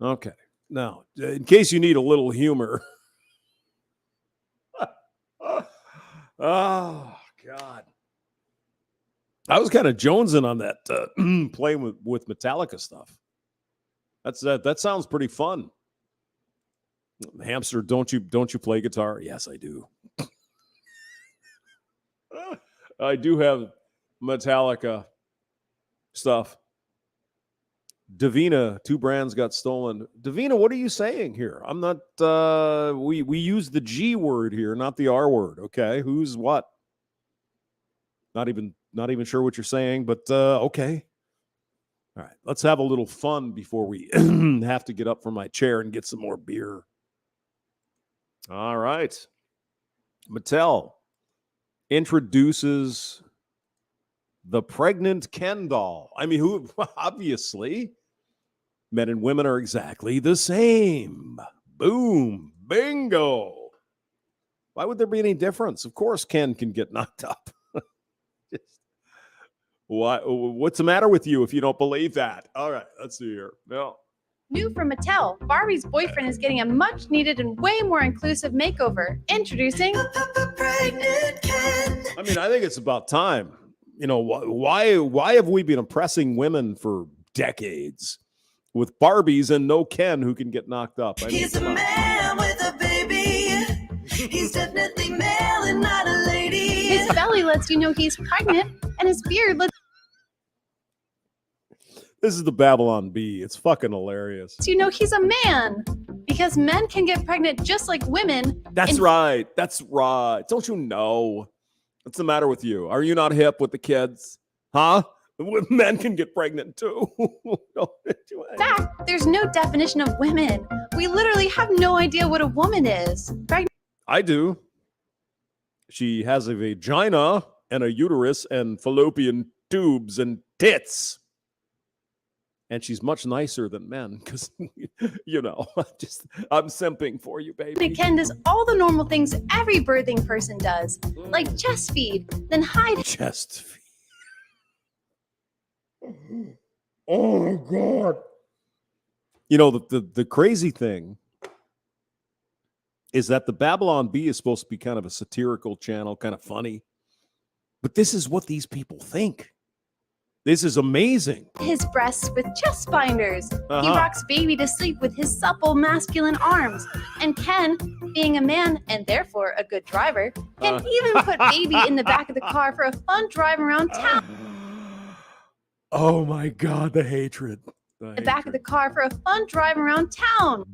Okay, now in case you need a little humor. Oh God, I was kind of jonesing on that playing with Metallica stuff. That sounds pretty fun. Hamster, don't you play guitar? Yes, I do. I do have Metallica stuff. Davina, 2 brands got stolen. Davina, what are you saying here? I'm not we use the G word here, not the R word, okay? Who's what? Not even sure what you're saying, but okay. All right, let's have a little fun before we have to get up from my chair and get some more beer. All right. Mattel introduces the pregnant Ken doll. I mean, who obviously men and women are exactly the same. Boom, bingo. Why would there be any difference? Of course, Ken can get knocked up. Why? What's the matter with you if you don't believe that? All right, let's see here. No.
New from Mattel, Barbie's boyfriend is getting a much needed and way more inclusive makeover. Introducing the pregnant Ken.
I mean, I think it's about time. You know, why have we been oppressing women for decades with Barbies and no Ken who can get knocked up? I mean,
he's a man with a baby. He's definitely male and not a lady.
His belly lets you know he's pregnant, and his beard lets
This is the Babylon Bee. It's fucking hilarious.
you know he's a man. Because men can get pregnant just like women.
That's right. That's right. Don't you know? What's the matter with you? Are you not hip with the kids? Huh? Men can get pregnant too.
In fact, there's no definition of women. We literally have no idea what a woman is.
I do. She has a vagina and a uterus and fallopian tubes and tits. And she's much nicer than men because, you know, I'm simping for you, baby.
Ken does all the normal things every birthing person does, like chest feed, then hide.
Chest feed. Oh my God. You know, the crazy thing is that the Babylon Bee is supposed to be kind of a satirical channel, kind of funny. But this is what these people think. This is amazing.
His breasts with chest binders. He rocks baby to sleep with his supple masculine arms. And Ken, being a man and therefore a good driver, can even put baby in the back of the car for a fun drive around town.
Oh my God, the hatred.
The back of the car for a fun drive around town.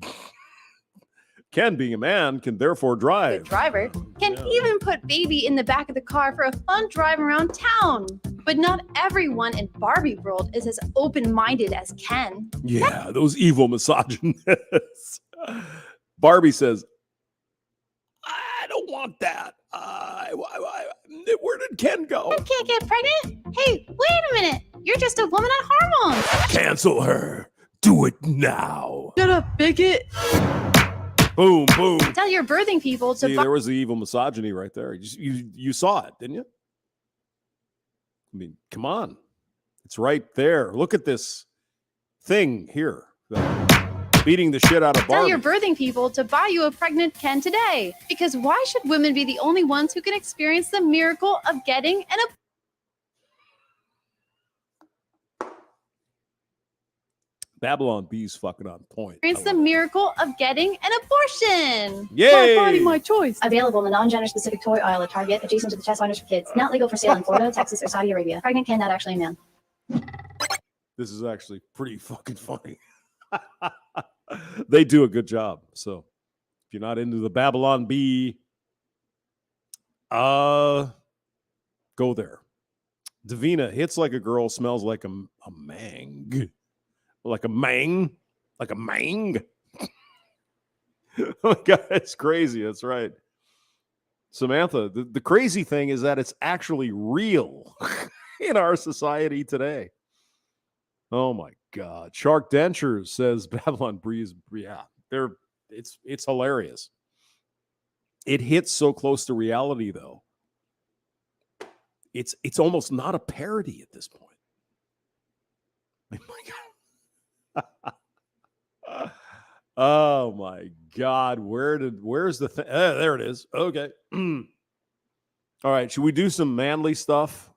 Ken, being a man, can therefore drive.
The driver can even put baby in the back of the car for a fun drive around town. But not everyone in Barbie world is as open-minded as Ken.
Yeah, those evil misogynists. Barbie says, I don't want that. Where did Ken go?
I can't get pregnant? Hey, wait a minute. You're just a woman on hormones.
Cancel her. Do it now.
Shut up, bigot.
Boom, boom.
Tell your birthing people to
See, there was the evil misogyny right there. You saw it, didn't you? I mean, come on. It's right there. Look at this thing here. beating the shit out of
Tell
Barbie.
your birthing people to buy you a pregnant Ken today. Because why should women be the only ones who can experience the miracle of getting an abortion?
Babylon B's fucking on point.
Experience the miracle of getting an abortion.
Yay!
My body, my choice.
Available in the non-gender specific toy aisle at Target, adjacent to the chest binders for kids. Not legal for sale in Florida, Texas, or Saudi Arabia. Pregnant Ken, not actually a man.
This is actually pretty fucking funny. They do a good job. So if you're not into the Babylon Bee, go there. Davina hits like a girl, smells like a mang. Like a mang. Like a mang. Oh my God, that's crazy. That's right. Samantha, the crazy thing is that it's actually real in our society today. Oh my God. Shark Dentures says Babylon Breeze. Yeah, it's hilarious. It hits so close to reality though. It's almost not a parody at this point. Oh my God. Oh my God. Where's the thing? There it is. Okay. All right. Should we do some manly stuff?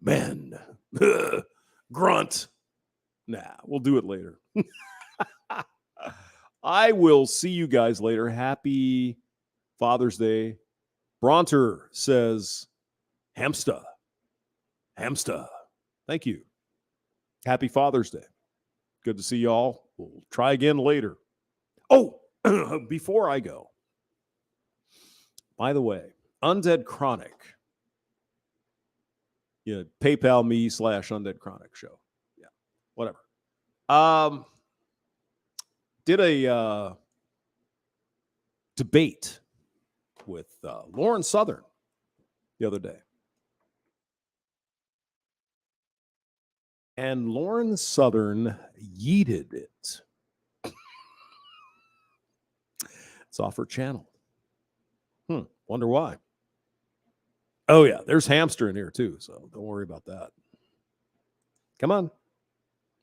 Men. Grunt. Nah, we'll do it later. I will see you guys later. Happy Father's Day. Bronter says, Hamsta. Thank you. Happy Father's Day. Good to see y'all. We'll try again later. Oh, before I go, by the way, Undead Chronic. Yeah, PayPal me /Undead Chronic show. Yeah, whatever. Did a debate with Lauren Southern the other day. And Lauren Southern yeeted it. It's off her channel. Wonder why. Oh, yeah, there's Hamster in here, too, so don't worry about that. Come on.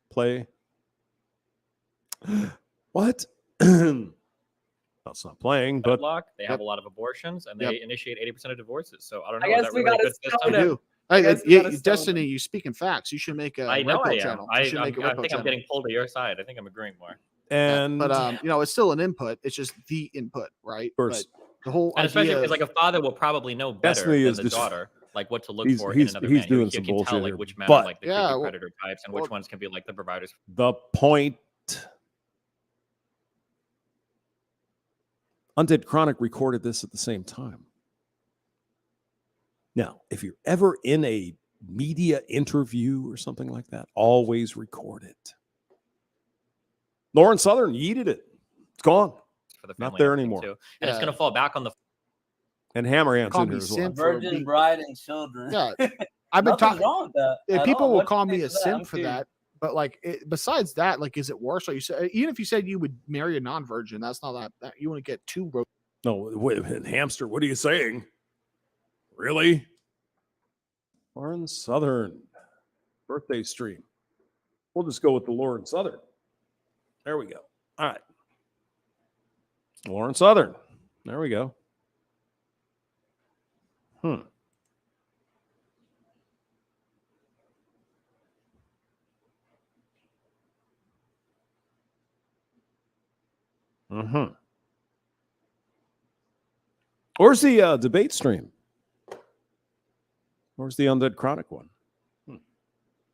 Play. What? That's not playing, but...
They have a lot of abortions, and they initiate 80% of divorces, so I don't know.
I guess we got to Destiny, you speak in facts. You should make a
I know I am.
channel.
I
You should make a
think
Repo
I'm
channel.
getting pulled to your side. I think I'm agreeing more.
And
but it's still an input. It's just the input, right?
First.
But the whole
And especially
idea
because like a father will probably know better
Destiny
than
is
the
just-
daughter, like what to look
he's-
for
he's-
in another
he's
man.
doing
You
some
can
bullshit
tell
here,
like which men
but-
are like the
Yeah,
creepy
well-
predator types and which ones can be like the providers.
The point. Undead Chronic recorded this at the same time. Now, if you're ever in a media interview or something like that, always record it. Lauren Southern yeeted it. It's gone.
For the
Not
family
there
and everything,
anymore.
too. And it's going to fall back on the
And Hammerhand's
Call
in
me
here as well.
simp for
Virgin bride and children.
Yeah, I've been
Nothing's
talking.
wrong with that.
Yeah,
at
people
all.
will
What
call
you
me
think
a
of that?
simp
I'm
for
curious.
that, but like, besides that, like, is it worse? Like you said, even if you said you would marry a non-virgin, that's not that you want to get too.
No, wait a minute. Hamster, what are you saying? Really? Lauren Southern birthday stream. We'll just go with the Lauren Southern. There we go. All right. Lauren Southern. There we go. Where's the debate stream? Where's the Undead Chronic one?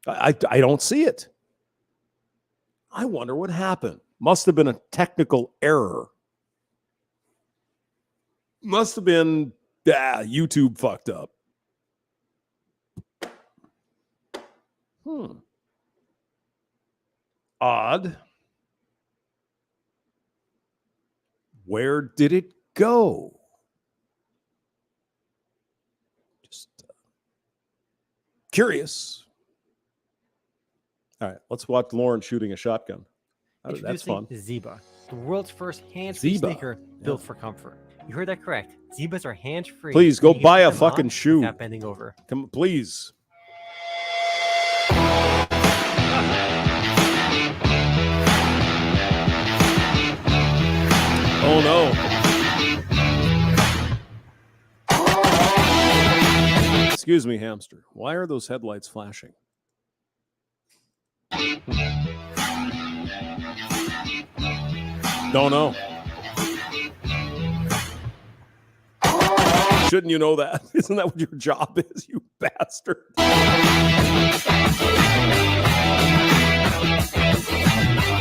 I don't see it. I wonder what happened. Must have been a technical error. Must have been YouTube fucked up. Odd. Where did it go? Just curious. All right, let's watch Lauren shooting a shotgun. That's fun.
Zeba, the world's first hands-free
Zeba.
sneaker built for comfort. You heard that correct. Zebas are hands-free.
Please go
You can
buy
put
a
them on
fucking shoe.
without bending over.
Come, please. Excuse me, hamster. Why are those headlights flashing? Don't know. Shouldn't you know that? Isn't that what your job is, you bastard?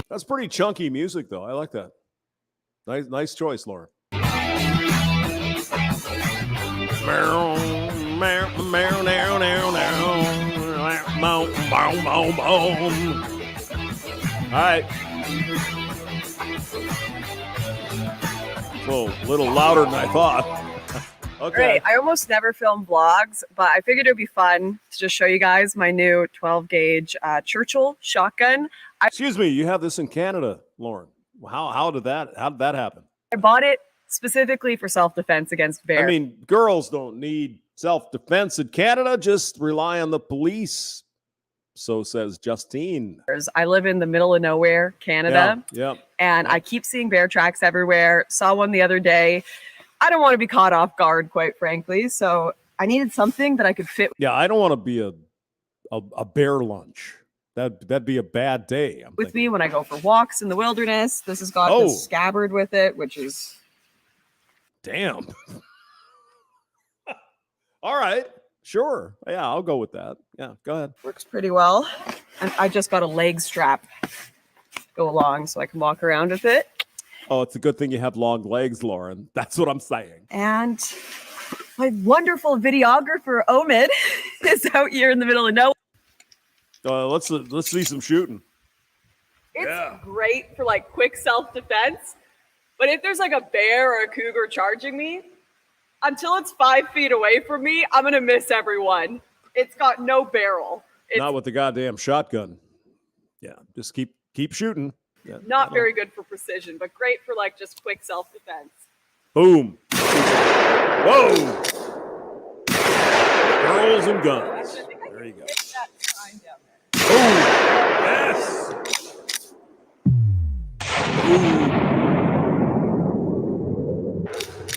That's pretty chunky music, though. I like that. Nice choice, Laura. All right. Whoa, a little louder than I thought. Okay.
Great. I almost never film vlogs, but I figured it would be fun to just show you guys my new 12-gauge Churchill shotgun.
Excuse me, you have this in Canada, Lauren. How did that happen?
I bought it specifically for self-defense against bears.
I mean, girls don't need self-defense in Canada. Just rely on the police. So says Justine.
I live in the middle of nowhere, Canada.
Yeah.
And I keep seeing bear tracks everywhere. Saw one the other day. I don't want to be caught off guard, quite frankly. So I needed something that I could fit.
Yeah, I don't want to be a bear lunch. That'd be a bad day.
With me when I go for walks in the wilderness. This has got this scabbard with it, which is
damn. All right. Sure. Yeah, I'll go with that. Yeah, go ahead.
Works pretty well. And I just got a leg strap to go along so I can walk around with it.
Oh, it's a good thing you have long legs, Lauren. That's what I'm saying.
And my wonderful videographer, Omid, is out here in the middle of nowhere.
Let's see some shooting.
It's great for like quick self-defense. But if there's like a bear or a cougar charging me, until it's 5 feet away from me, I'm going to miss everyone. It's got no barrel. It's
not with the goddamn shotgun. Yeah, just keep shooting. Yeah,
not very good for precision, but great for like just quick self-defense.
Boom. Whoa. Girls and guns. There you go. Boom. Yes. Boom.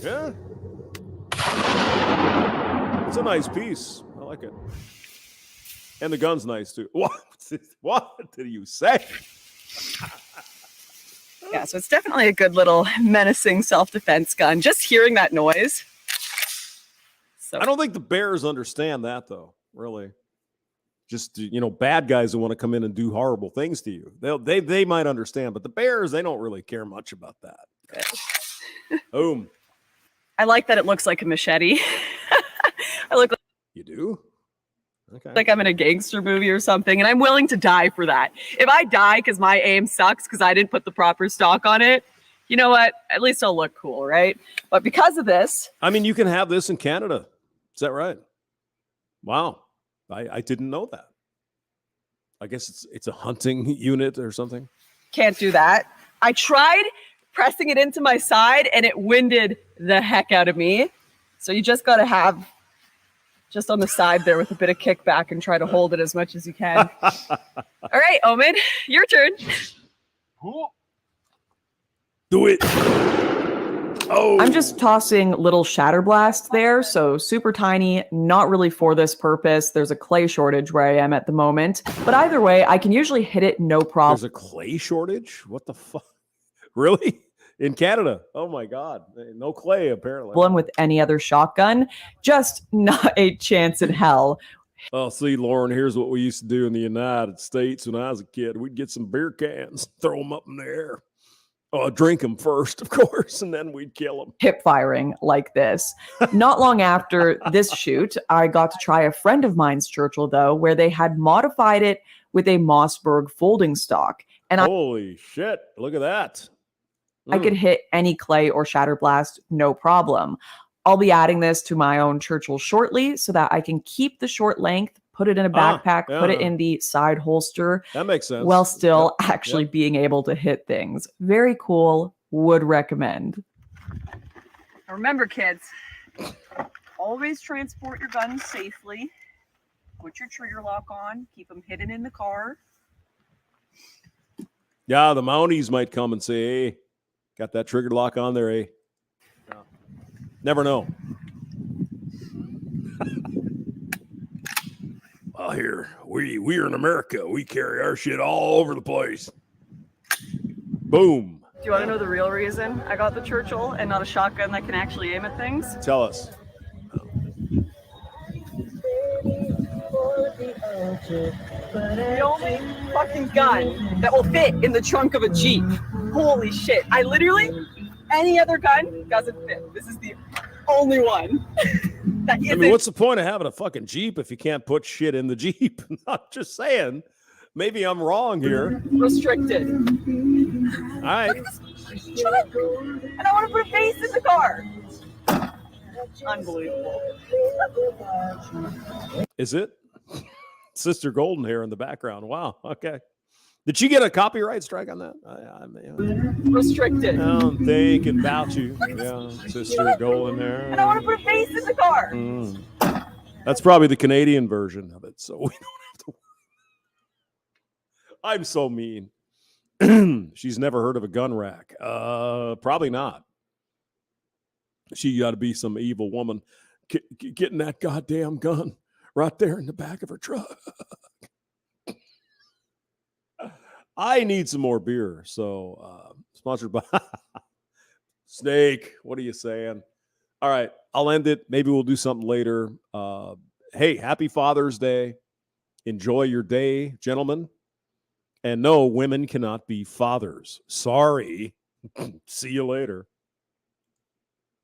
Yeah. It's a nice piece. I like it. And the gun's nice too. What did you say?
Yeah, so it's definitely a good little menacing self-defense gun. Just hearing that noise. So
I don't think the bears understand that though, really. Just, bad guys who want to come in and do horrible things to you. They might understand, but the bears, they don't really care much about that. Boom.
I like that it looks like a machete. I look like
you do? Okay.
Like I'm in a gangster movie or something, and I'm willing to die for that. If I die because my aim sucks because I didn't put the proper stock on it, you know what? At least I'll look cool, right? But because of this...
I mean, you can have this in Canada. Is that right? Wow. I didn't know that. I guess it's a hunting unit or something.
Can't do that. I tried pressing it into my side, and it winded the heck out of me. So you just got to have... just on the side there with a bit of kickback and try to hold it as much as you can. All right, Omid, your turn.
Do it. Oh.
I'm just tossing little Shatterblast there, so super tiny, not really for this purpose. There's a clay shortage where I am at the moment. But either way, I can usually hit it no problem.
There's a clay shortage? What the fuck? Really? In Canada? Oh my God. No clay, apparently.
With any other shotgun, just not a chance in hell.
Oh, see, Lauren, here's what we used to do in the United States when I was a kid. We'd get some beer cans, throw them up in the air. Oh, drink them first, of course, and then we'd kill them.
Hip firing like this. Not long after this shoot, I got to try a friend of mine's Churchill, though, where they had modified it with a Mossberg folding stock. And
holy shit, look at that.
I could hit any clay or Shatterblast, no problem. I'll be adding this to my own Churchill shortly so that I can keep the short length, put it in a backpack, put it in the side holster.
That makes sense.
While still actually being able to hit things. Very cool. Would recommend. Remember, kids, always transport your guns safely. Put your trigger lock on. Keep them hidden in the car.
Yeah, the Mounties might come and say, hey, got that trigger lock on there, eh? Never know. Oh, here we're in America. We carry our shit all over the place. Boom.
Do you want to know the real reason I got the Churchill and not a shotgun that can actually aim at things?
Tell us.
The only fucking gun that will fit in the trunk of a Jeep. Holy shit. Any other gun doesn't fit. This is the only one.
I mean, what's the point of having a fucking Jeep if you can't put shit in the Jeep? I'm just saying. Maybe I'm wrong here.
Restricted.
All right.
And I want to put a base in the car. Unbelievable.
Is it? Sister Golden Hair in the background. Wow. Okay. Did she get a copyright strike on that?
Restricted.
I'm thinking about you. Yeah, Sister Golden Hair.
And I want to put a base in the car.
That's probably the Canadian version of it. So we don't have to. I'm so mean. She's never heard of a gun rack. Probably not. She got to be some evil woman getting that goddamn gun right there in the back of her truck. I need some more beer. So sponsored by Snake. What are you saying? All right. I'll end it. Maybe we'll do something later. Hey, happy Father's Day. Enjoy your day, gentlemen. And no, women cannot be fathers. Sorry. See you later.